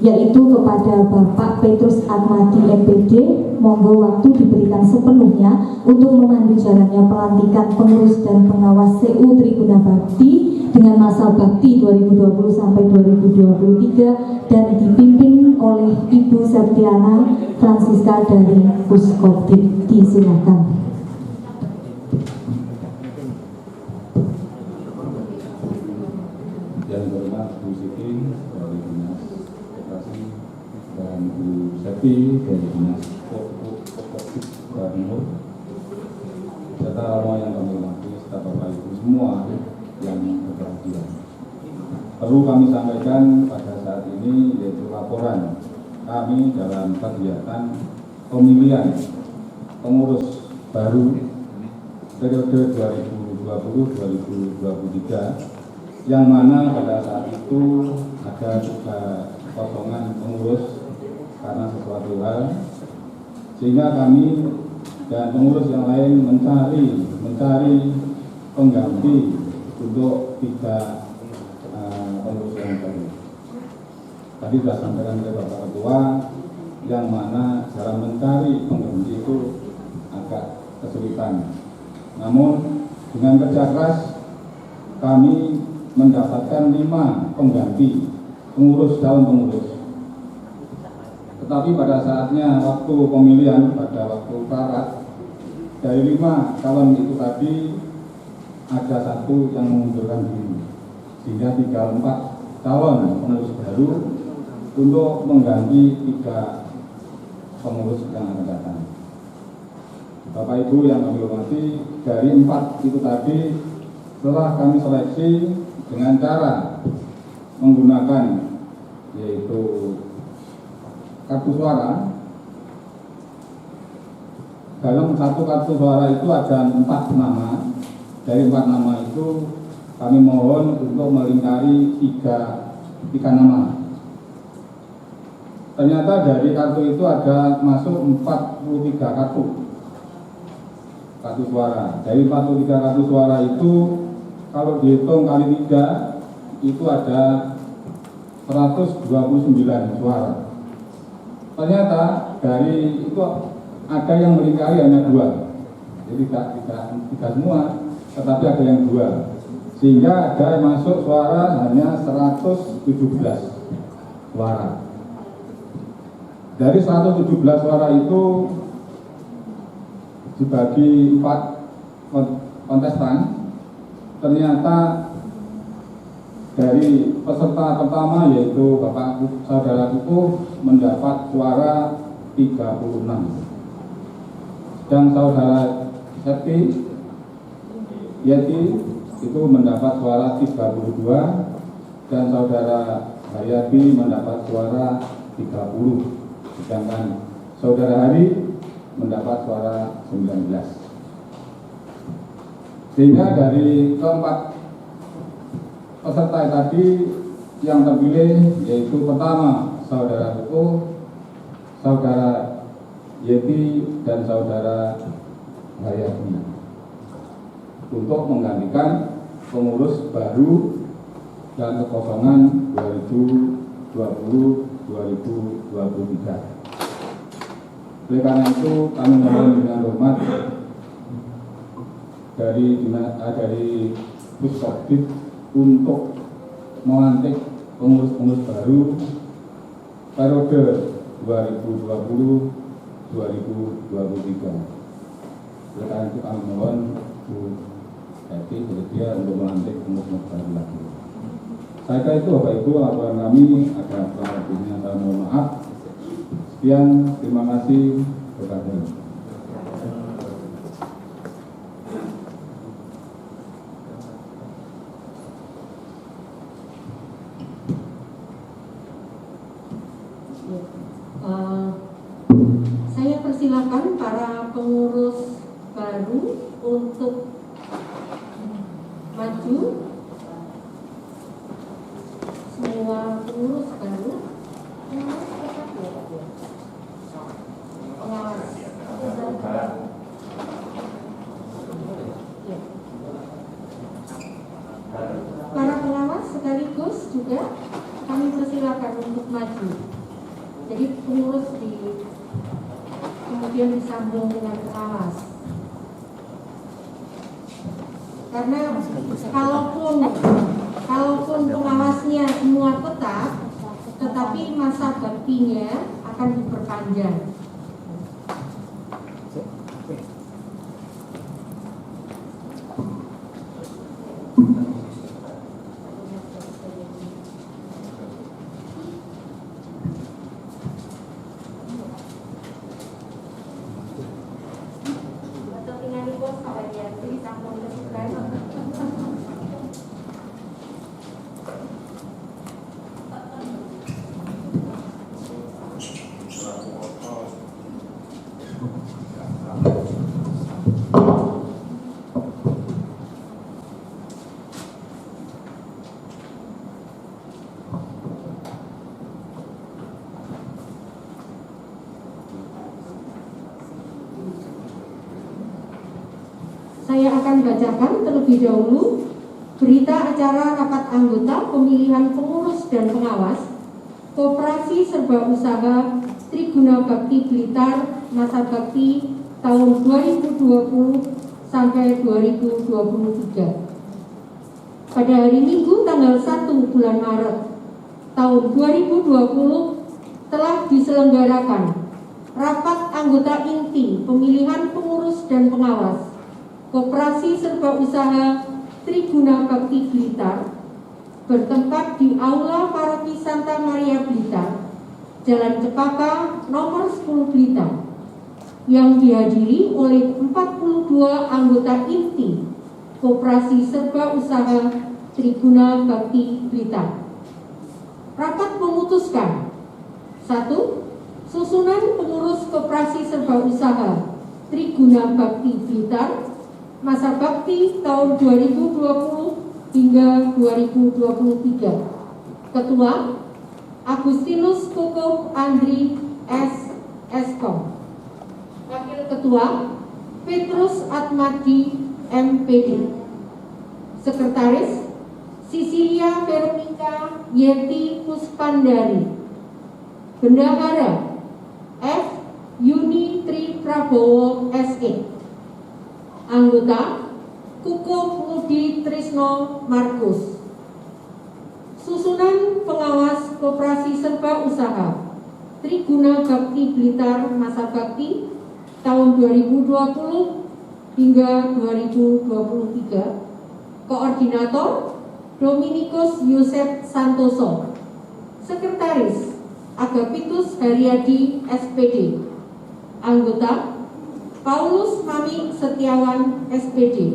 yaitu kepada Bapak Petrus Ahmadi MPD. Monggo waktu diberikan sepenuhnya untuk memandu jalannya pelantikan pengurus dan pengawas SEU Tribuna Bakti dengan masa bakti 2020 sampai 2023 dan dipimpin oleh Ibu Septiana Francisca dari Puskopdit. Disilakan. Yang berhormat Bu Siti dari Dinas Koperasi dan Bu Septi dari Dinas Koperasi Timur, serta romo yang kami hormati, serta Bapak Ibu semua yang berbahagia. Perlu kami sampaikan pada saat ini yaitu laporan kami dalam kegiatan pemilihan pengurus baru periode 2020-2023, yang mana pada saat itu ada juga kosongan pengurus karena sesuatu hal, sehingga kami dan pengurus yang lain mencari pengganti untuk 3 pengurus yang baru. Tadi sudah sampaikan oleh Bapak Ketua, yang mana cara mencari pengganti itu agak kesulitan. Namun dengan kerja keras kami mendapatkan 5 pengganti pengurus calon pengurus. Tetapi pada saatnya waktu pemilihan, pada waktu prarat, dari 5 calon itu tadi ada 1 yang mengundurkan diri, sehingga tinggal 4 calon pengurus baru untuk mengganti 3 pengurus yang akan datang. Bapak Ibu yang kami hormati, dari 4 itu tadi setelah kami seleksi dengan cara menggunakan yaitu kartu suara. Dalam satu kartu suara itu ada 4 nama. Dari 4 nama itu kami mohon untuk melingkari 3 nama. Ternyata dari kartu itu ada masuk 43 kartu suara. Dari 43 kartu suara itu kalau dihitung kali 3 itu ada 129 suara. Ternyata dari itu ada yang melingkari hanya 2. Jadi tidak semua, tetapi ada yang 2. Sehingga ada yang masuk suara hanya 117 suara. Dari 117 suara itu dibagi 4 kontestan. Ternyata dari peserta pertama yaitu Bapak Saudara Kukuh mendapat suara 36. Dan Saudara Yeti itu mendapat suara 32, dan Saudara Haryadi mendapat suara 30. Sedangkan Saudara Hari mendapat suara 19. Sehingga dari keempat peserta tadi yang terpilih yaitu pertama Saudara Kuku, Saudara Yeti, dan Saudara Hayati untuk menggantikan pengurus baru dan kekosongan 2020-2023. Oleh karena itu kami mohon dengan hormat dari Puskopdit untuk melantik pengurus-pengurus baru periode 2020-2023. Oleh karena itu kami mohon Bu Heti bersedia untuk melantik pengurus baru lagi. Saya kira itu Bapak Ibu laporan kami, ada kurang lebihnya saya mohon maaf. Sekian, terima kasih kepada. Saya persilakan para pengurus baru untuk maju. Semua pengurus baru. Para pengawas sekaligus juga kami persilakan untuk maju. Jadi pengurus kemudian disambung dengan pengawas. Karena kalaupun pengawasnya semua tetap, tetapi masa baktinya akan diperpanjang. Saya akan bacakan terlebih dahulu berita acara rapat anggota pemilihan pengurus dan pengawas Koperasi Serba Usaha Triguna Bakti Blitar masa bakti tahun 2020 sampai 2023. Pada hari Minggu tanggal 1 bulan Maret tahun 2020 telah diselenggarakan rapat anggota inti pemilihan pengurus dan pengawas Koperasi Serba Usaha Triguna Bakti Blitar bertempat di Aula Paroki Santa Maria Blitar, Jalan Cepaka, nomor 10 Blitar, yang dihadiri oleh 42 anggota inti Koperasi Serba Usaha Triguna Bakti Blitar. Rapat memutuskan: 1. Susunan pengurus Koperasi Serba Usaha Triguna Bakti Blitar masa bakti tahun 2020 hingga 2023. Ketua Agustinus Kukuh Andri S. Eskom. Wakil Ketua Petrus Atmadi MPD. Sekretaris Sisilia Veronica Yeti Puspandari. Bendahara F. Yuni Tri Prabowo SE. Anggota Kukuh Mudi Trisno Markus. Susunan pengawas Koperasi Serba Usaha Triguna Bakti Blitar masa bakti tahun 2020 hingga 2023. Koordinator Dominikus Yosef Santoso. Sekretaris Agapitus Haryadi SPD. Anggota Paulus Mami Setiawan SPD.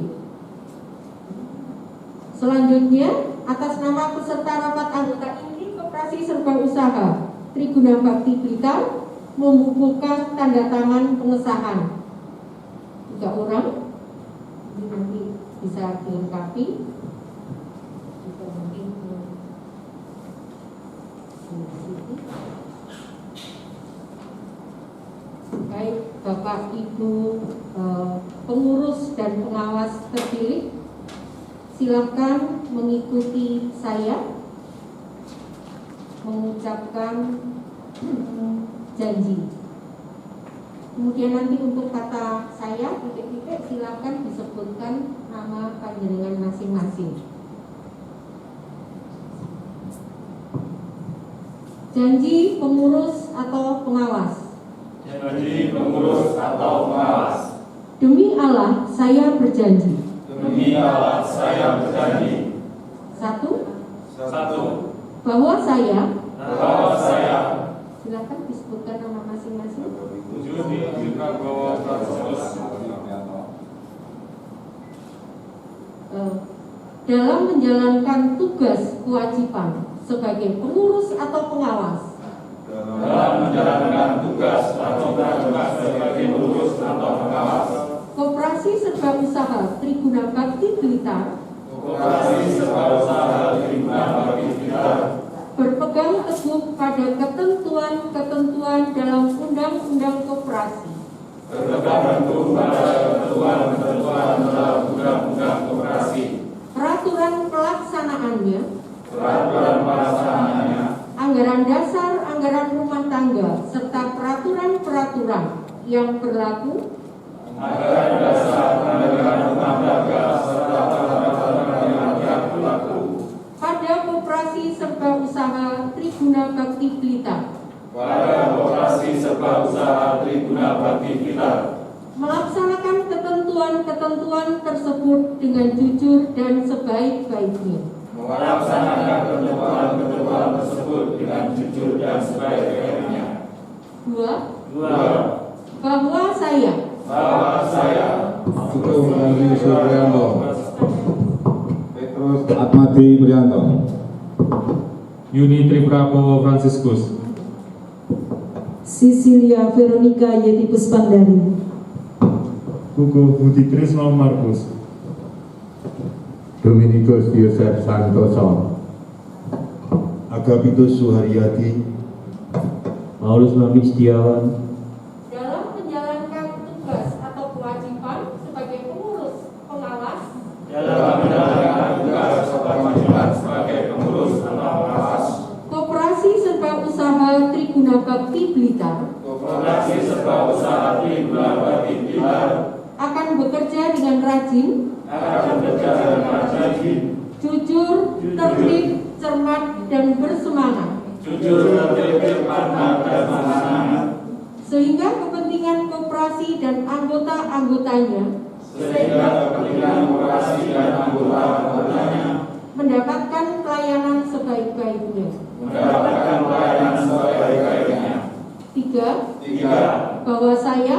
Selanjutnya, atas nama peserta rapat anggota inti Koperasi Serba Usaha Triguna Bakti Blitar membubuhkan tanda tangan pengesahan. 3 orang, ini nanti bisa dilengkapi. Bisa mungkin baik Bapak Ibu pengurus dan pengawas terpilih, silakan mengikuti saya mengucapkan janji. Kemudian nanti untuk kata saya titik-titik silakan disebutkan nama panjenengan masing-masing. Janji pengurus atau pengawas. Janji pengurus atau pengawas. Demi Allah saya berjanji. Demi Allah saya berjanji. 1. Bahwa saya silakan disebutkan nama masing-masing. Dalam menjalankan tugas kewajiban sebagai pengurus atau pengawas. Dalam menjalankan tugas kewajiban sebagai pengurus atau pengawas. Koperasi Serba Usaha Triguna Bakti Blitar. Berpegang teguh pada ketentuan-ketentuan dalam Undang-Undang Koperasi. Peraturan pelaksanaannya. Anggaran dasar, anggaran rumah tangga, serta peraturan-peraturan yang berlaku. Pada Koperasi Serba Usaha Triguna Bakti Blitar. Melaksanakan ketentuan-ketentuan tersebut dengan jujur dan sebaik-baiknya. Dua. Bahwa saya Cukup Andri Supriyanto, Petrus Atmadi Prianto, Yuni Triprabowo Franciscus, Sisilia Veronica Yeti Puspandari, Kuku Budi Trisno Markus, Dominikus Yosef Santoso, Agapitus Suharyadi, Paulus Mami Setiawan. dalam menjalankan tugas atau kewajiban sebagai pengurus pengawas. Koperasi Serba Usaha Triguna Bakti Blitar. Akan bekerja dengan rajin. Jujur, tertib, cermat, dan bersemangat. Sehingga kepentingan koperasi dan anggota-anggotanya mendapatkan pelayanan sebaik-baiknya. 3. Bahwa saya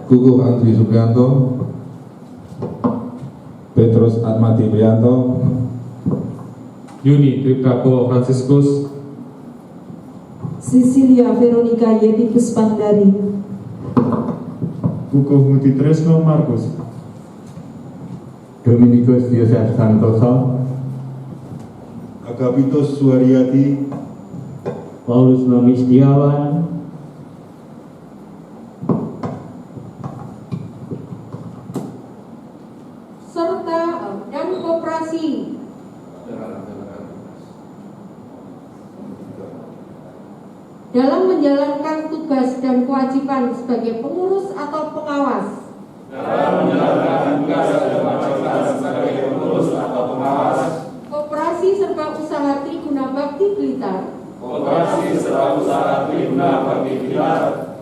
Kukuh Andri Supriyanto, Petrus Atmadi Prianto, Yuni Triprabowo Franciscus, Sisilia Veronica Yeti Puspandari, Kuku Budi Trisno Markus, Dominikus Yosef Santoso, Agapitus Suharyadi, Paulus Mami Setiawan, serta dan koperasi dalam menjalankan tugas dan kewajiban sebagai pengurus atau pengawas. Koperasi Serba Usaha Triguna Bakti Blitar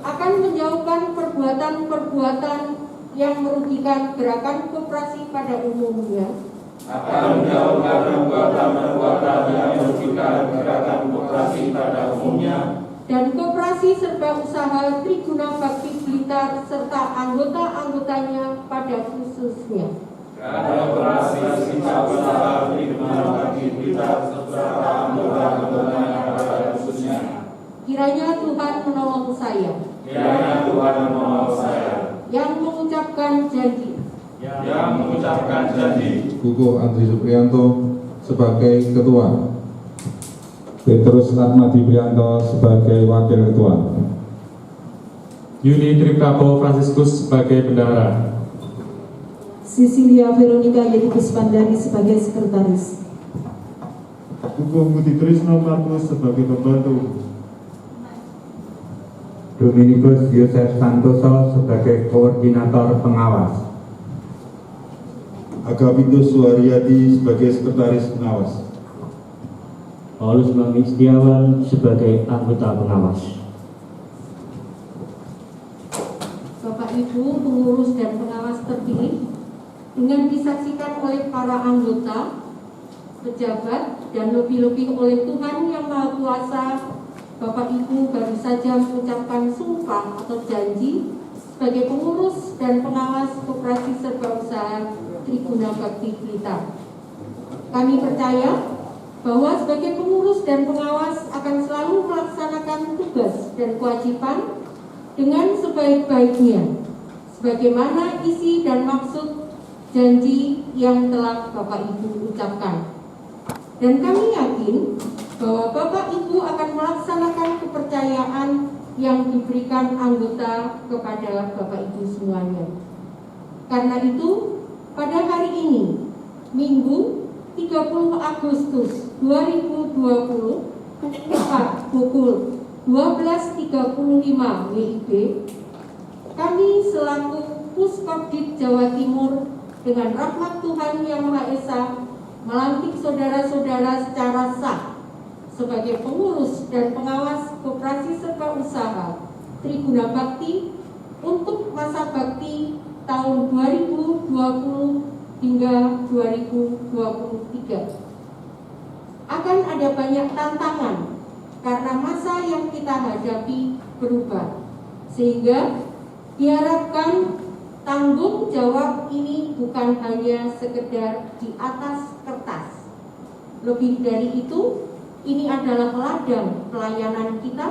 akan menjauhkan perbuatan-perbuatan yang merugikan gerakan koperasi pada umumnya. Dan Koperasi Serba Usaha Triguna Bakti Blitar serta anggota-anggotanya pada khususnya. Kiranya Tuhan menolong saya. Kiranya Tuhan menolong saya. Yang mengucapkan janji. Yang mengucapkan janji. Kukuh Andri Supriyanto sebagai Ketua, Petrus Atmadi Priyanto sebagai Wakil Ketua, Yuni Triptapo Fransiskus sebagai Bendahara, Sisilia Veronica Yedi Puspandari sebagai Sekretaris, Kukuh Budi Trisno Markus sebagai Pembantu, Dominikus Yosef Santoso sebagai Koordinator Pengawas, Agapintus Suharyadi sebagai Sekretaris Pengawas, Paulus Bami Setiawan sebagai anggota pengawas. Bapak Ibu pengurus dan pengawas terpilih, dengan disaksikan oleh para anggota, pejabat, dan lebih-lebih oleh Tuhan Yang Maha Kuasa, Bapak Ibu baru saja mengucapkan sumpah atau janji sebagai pengurus dan pengawas Koperasi Serba Usaha Tribuna Bakti Blitar. Kami percaya bahwa sebagai pengurus dan pengawas akan selalu melaksanakan tugas dan kewajiban dengan sebaik-baiknya, sebagaimana isi dan maksud janji yang telah Bapak Ibu ucapkan. Dan kami yakin bahwa Bapak Ibu akan melaksanakan kepercayaan yang diberikan anggota kepada Bapak Ibu semuanya. Karena itu, pada hari ini, Minggu 30 Agustus 2020, tepat pukul 12.35 WIB, kami selaku Puskopdit Jawa Timur dengan rahmat Tuhan Yang Maha Esa melantik saudara-saudara secara sah sebagai pengurus dan pengawas Koperasi Serba Usaha Tribuna Bakti untuk masa bakti tahun 2020 hingga 2023. Akan ada banyak tantangan karena masa yang kita hadapi berubah, sehingga diharapkan tanggung jawab ini bukan hanya sekedar di atas kertas. Lebih dari itu, ini adalah ladang pelayanan kita,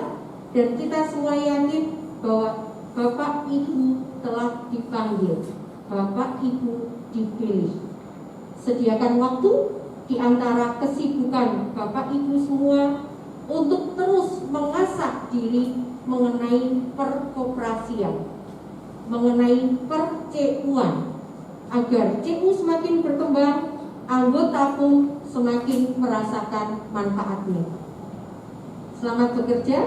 dan kita semua yakin bahwa Bapak Ibu telah dipanggil, Bapak Ibu dipilih. Sediakan waktu di antara kesibukan Bapak Ibu semua untuk terus mengasah diri mengenai perkoperasian, mengenai per-CU-an, agar CU semakin berkembang, anggota pun semakin merasakan manfaatnya. Selamat bekerja.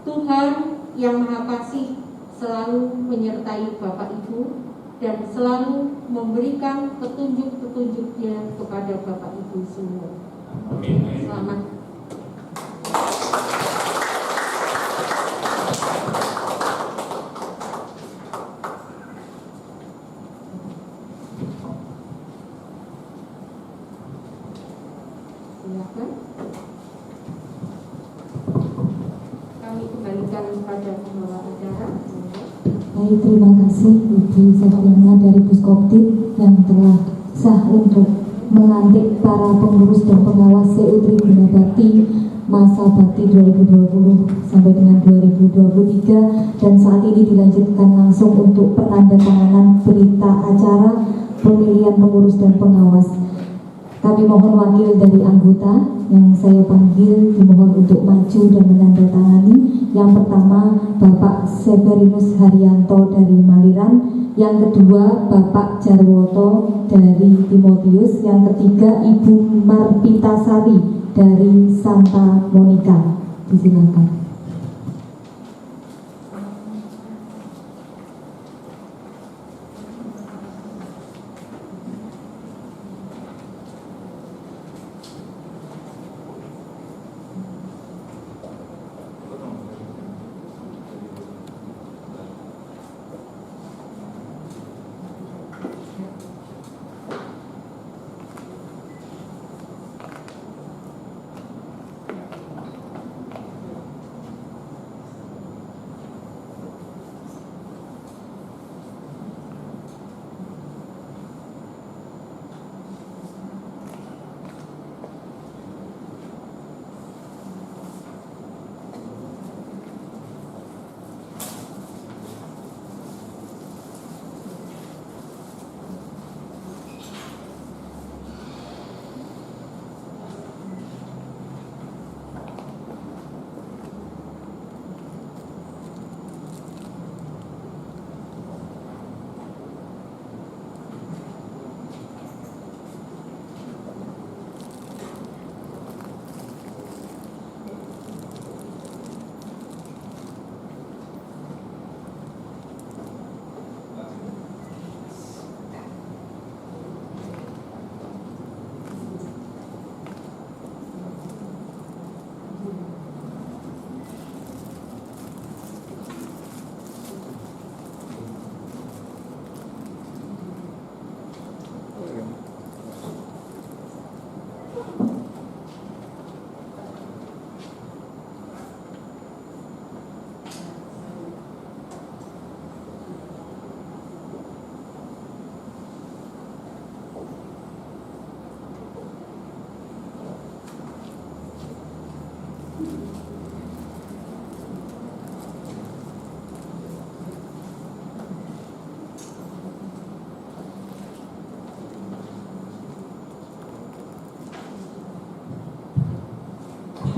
Tuhan Yang Maha Kasih selalu menyertai Bapak Ibu dan selalu memberikan petunjuk-petunjuknya kepada Bapak Ibu semua. Selamat. Silakan. Kami kembalikan kepada pembawa acara. Baik, terima kasih Ibu Safina dari Puskopdit yang telah sah untuk melantik para pengurus dan pengawas CU Tribuna Bakti masa bakti 2020 sampai dengan 2023, dan saat ini dilanjutkan langsung untuk penandatanganan berita acara pemilihan pengurus dan pengawas. Kami mohon wakil dari anggota yang saya panggil dimohon untuk maju dan menandatangani. Yang pertama Bapak Severinus Haryanto dari Maliran, yang kedua Bapak Jarwoto dari Timotius, yang ketiga Ibu Marpita Sari dari Santa Monica. Disilakan.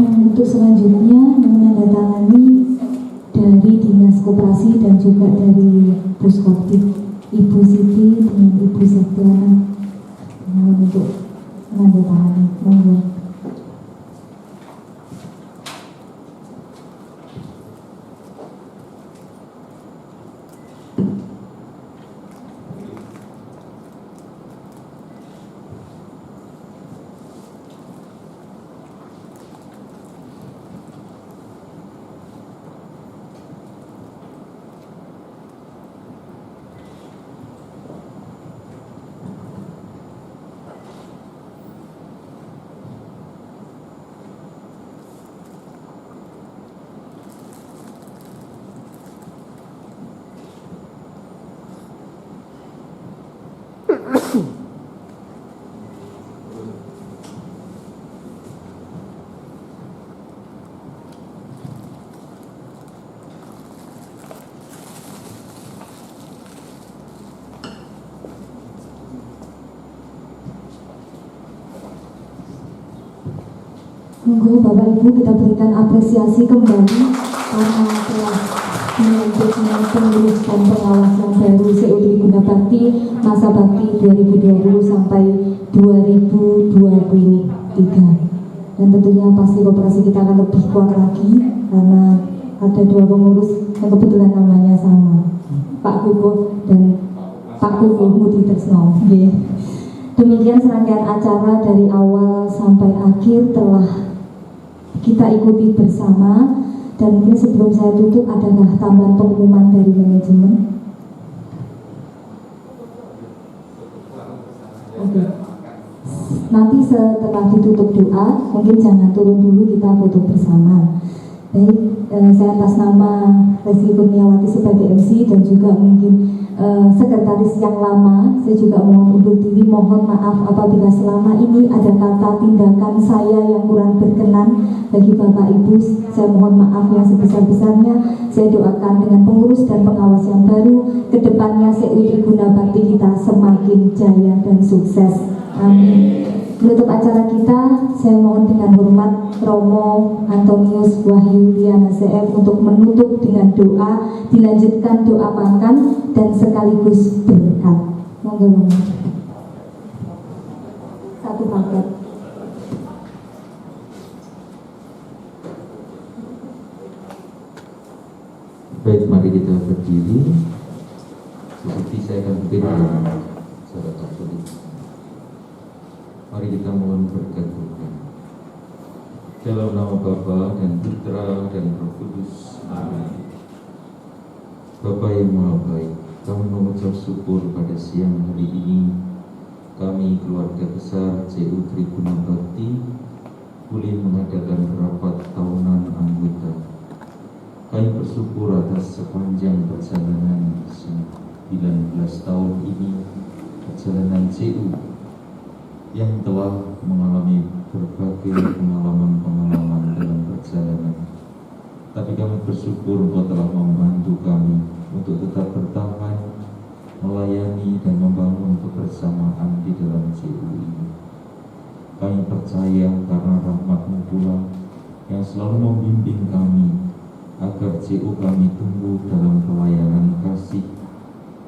Untuk selanjutnya menandatangani dari Dinas Koperasi dan juga dari Puskopti, Ibu Siti dengan Ibu Septiana. Mohon untuk menandatangani. Monggo. Monggo Bapak Ibu kita berikan apresiasi kembali karena telah melanjutkan pengurus dan pengawas yang baru CU Tribuna Bakti masa bakti 2020 sampai 2023. Dan tentunya pasti koperasi kita akan lebih kuat lagi karena ada 2 pengurus yang kebetulan namanya sama, Pak Kukuh dan Pak Kukuh Mudi Tresno. Demikian serangkaian acara dari awal sampai akhir telah kita ikuti bersama, dan mungkin sebelum saya tutup adakah tambahan pengumuman dari manajemen? Oke. Nanti setelah ditutup doa, mungkin jangan turun dulu, kita foto bersama. Baik, saya atas nama Resi Kurniawati sebagai MC dan juga mungkin sekretaris yang lama, saya juga mohon undur diri, mohon maaf apabila selama ini ada kata tindakan saya yang kurang berkenan bagi Bapak Ibu. Saya mohon maaf yang sebesar-besarnya. Saya doakan dengan pengurus dan pengawas yang baru, kedepannya CU Tribuna Bakti kita semakin jaya dan sukses. Amin. Menutup acara kita, saya mohon dengan hormat Romo Antonius Wahyu Liana CF untuk menutup dengan doa, dilanjutkan doa makan dan sekaligus berkat. Monggo. Satu paket. Baik, mari kita berdiri. Seperti saya akan berikan secara katolik. Mari kita mohon berkat Tuhan. Dalam nama Bapa dan Putra dan Roh Kudus. Amin. Bapa yang Maha Baik, kami mengucap syukur pada siang hari ini. Kami keluarga besar CU Tribuna Bakti boleh mengadakan rapat tahunan anggota. Kami bersyukur atas sepanjang perjalanan 19 tahun ini, perjalanan CU yang telah mengalami berbagai pengalaman-pengalaman dalam perjalanan. Tapi kami bersyukur Engkau telah membantu kami untuk tetap bertahan, melayani dan membangun kebersamaan di dalam CU ini. Kami percaya karena rahmat-Mu pula yang selalu membimbing kami agar CU kami tumbuh dalam pelayanan kasih,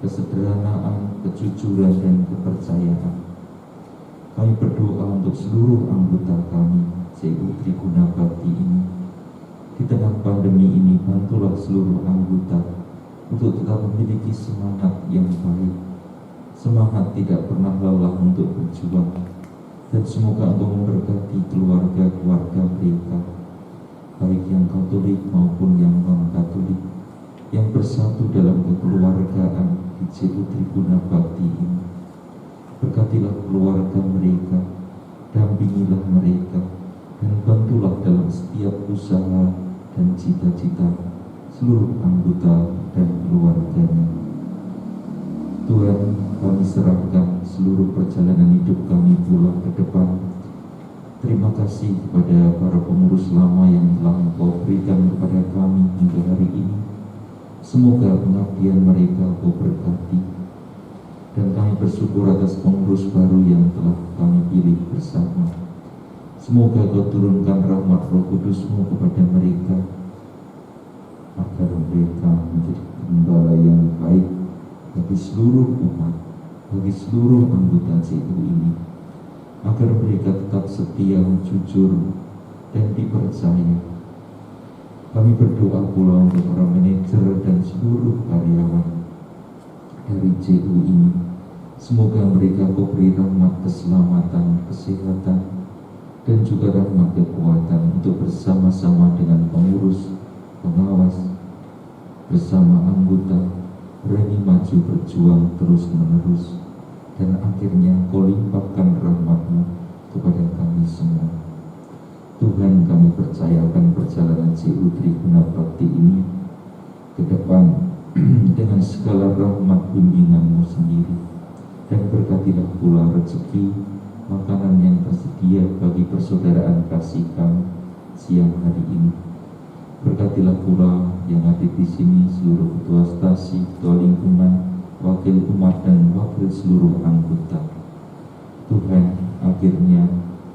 kesederhanaan, kejujuran dan kepercayaan. Kami berdoa untuk seluruh anggota kami CU Tribuna Bakti ini. Di tengah pandemi ini, bantulah seluruh anggota untuk tetap memiliki semangat yang baik, semangat tidak pernah lelah untuk berjuang, dan semoga untuk memberkati keluarga-keluarga mereka, baik yang Katolik maupun yang non-Katolik, yang bersatu dalam kekeluargaan di CU Tribuna Bakti ini. Berkatilah keluarga mereka, dampingilah mereka, dan bantulah dalam setiap usaha dan cita-cita seluruh anggota dan keluarganya. Tuhan, kami serahkan seluruh perjalanan hidup kami pula ke depan. Terima kasih kepada para pengurus lama yang telah Engkau berikan kepada kami hingga hari ini. Semoga pengabdian mereka Engkau berkati. Dan kami bersyukur atas pengurus baru yang telah kami pilih bersama. Semoga Kau turunkan rahmat Roh Kudus-Mu kepada mereka, agar mereka menjadi gembala yang baik bagi seluruh umat, bagi seluruh anggota CU ini, agar mereka tetap setia, jujur, dan dipercaya. Kami berdoa pula untuk para manajer dan seluruh karyawan dari CU ini. Semoga mereka Kau beri rahmat keselamatan, kesehatan, dan juga rahmat kekuatan untuk bersama-sama dengan pengurus, pengawas, bersama anggota, berani maju berjuang terus-menerus, dan akhirnya Kau limpahkan rahmat-Mu kepada kami semua. Tuhan, kami percayakan perjalanan CU Tribuna Bakti ini ke depan dengan segala rahmat bimbingan-Mu sendiri, dan berkatilah pula rezeki, makanan yang tersedia bagi persaudaraan kasih kami siang hari ini. Berkatilah pula yang ada di sini, seluruh ketua stasi, ketua lingkungan, wakil umat, dan wakil seluruh anggota. Tuhan, akhirnya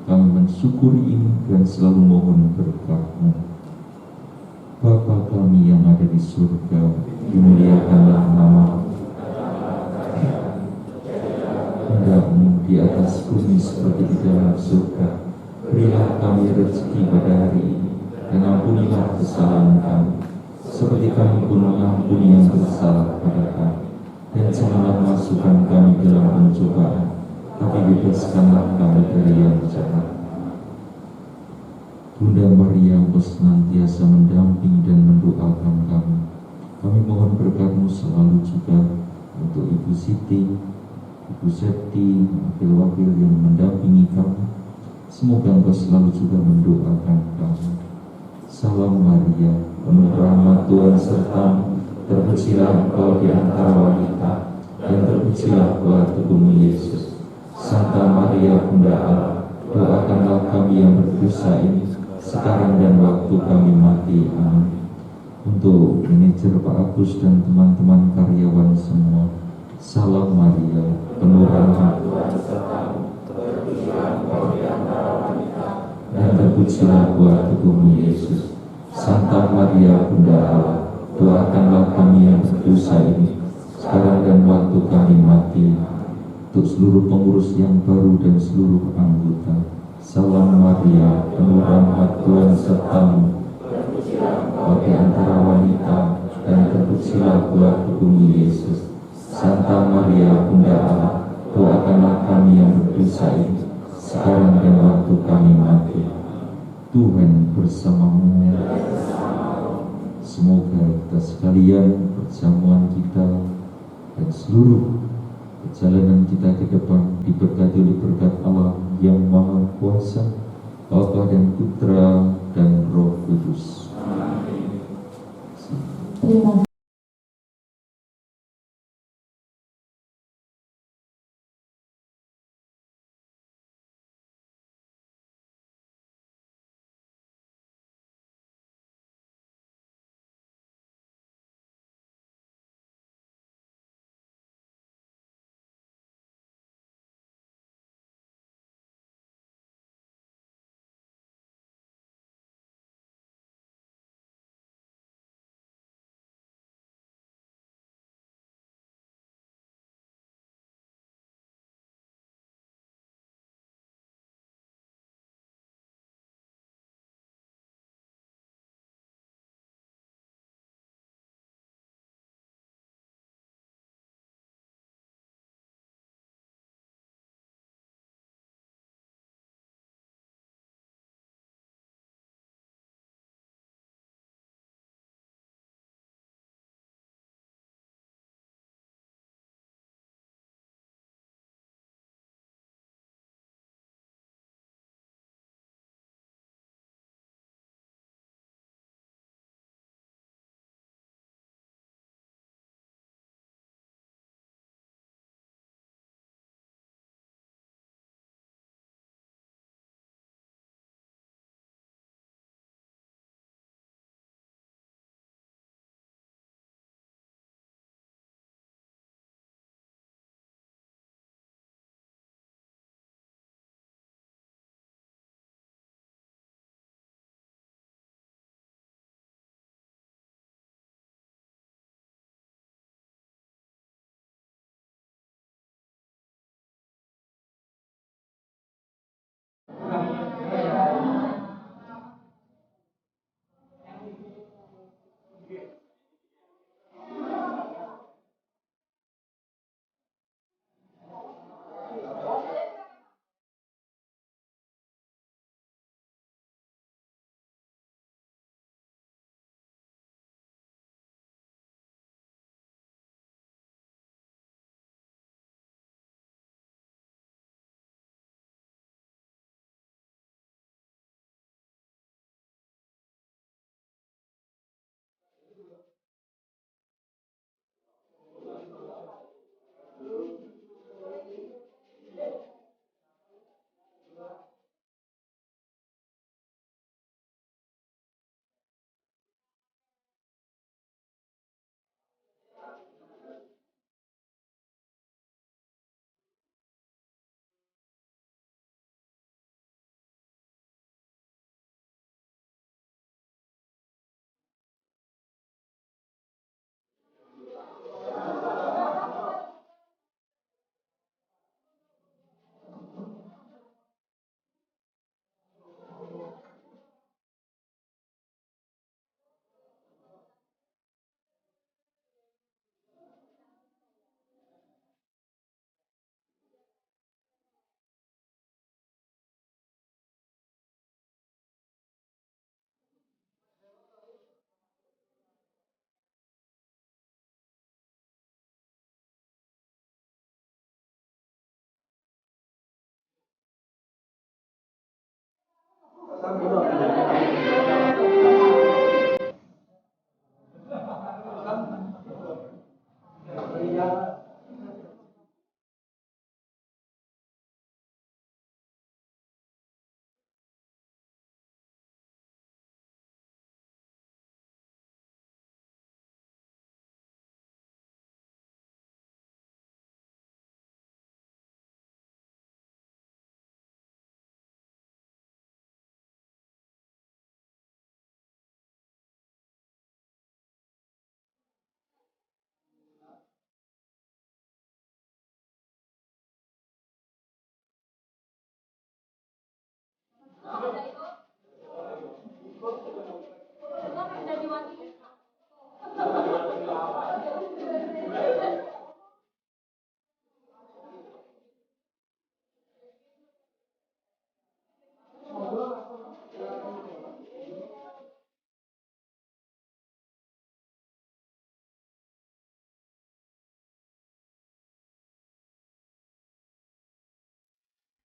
kami mensyukuri ini dan selalu mohon berkat-Mu. Bapa kami yang ada di surga, dimuliakanlah nama-Mu. Kehendak-Mu di atas bumi seperti di dalam surga. Berilah kami rezeki pada hari ini, dan ampunilah kesalahan kami, seperti kami pun mengampuni yang bersalah pada kami. Dan janganlah masukkan kami dalam pencobaan, tapi bebaskanlah kami dari yang jahat. Bunda Maria, Engkau senantiasa mendamping dan mendoakan kami. Kami mohon berkat-Mu selalu juga untuk Ibu Siti, Ibu Septi, wakil-wakil yang mendampingi kami. Semoga Engkau selalu juga mendoakan kami. Salam Maria, penuh rahmat Tuhan serta-Mu, terpujilah Engkau di antara wanita, dan terpujilah buah tubuh-Mu Yesus. Santa Maria Bunda Allah, doakanlah kami yang berdosa ini, sekarang dan waktu kami mati. Amin. Untuk manajer Pak Agus dan teman-teman karyawan semua, salam Maria, penuh rahmat Tuhan serta-Mu, terpujilah Engkau di antara wanita, dan terpujilah buah tubuh-Mu Yesus. Santa Maria Bunda Allah, doakanlah kami yang berdosa ini, sekarang dan waktu kami mati. Untuk seluruh pengurus yang baru dan seluruh anggota, salam Maria, penuh rahmat Tuhan serta-Mu, terpujilah Engkau di antara wanita, dan terpujilah buah tubuh-Mu Yesus. Santa Maria Bunda Allah, doakanlah kami yang berdosa ini, sekarang dan waktu kami mati. Tuhan bersama-Mu. Semoga kita sekalian, perjamuan kita, dan seluruh perjalanan kita ke depan diberkati oleh berkat Allah yang Maha Kuasa, Bapa dan Putra dan Roh Kudus. Terima kasih. Ibu.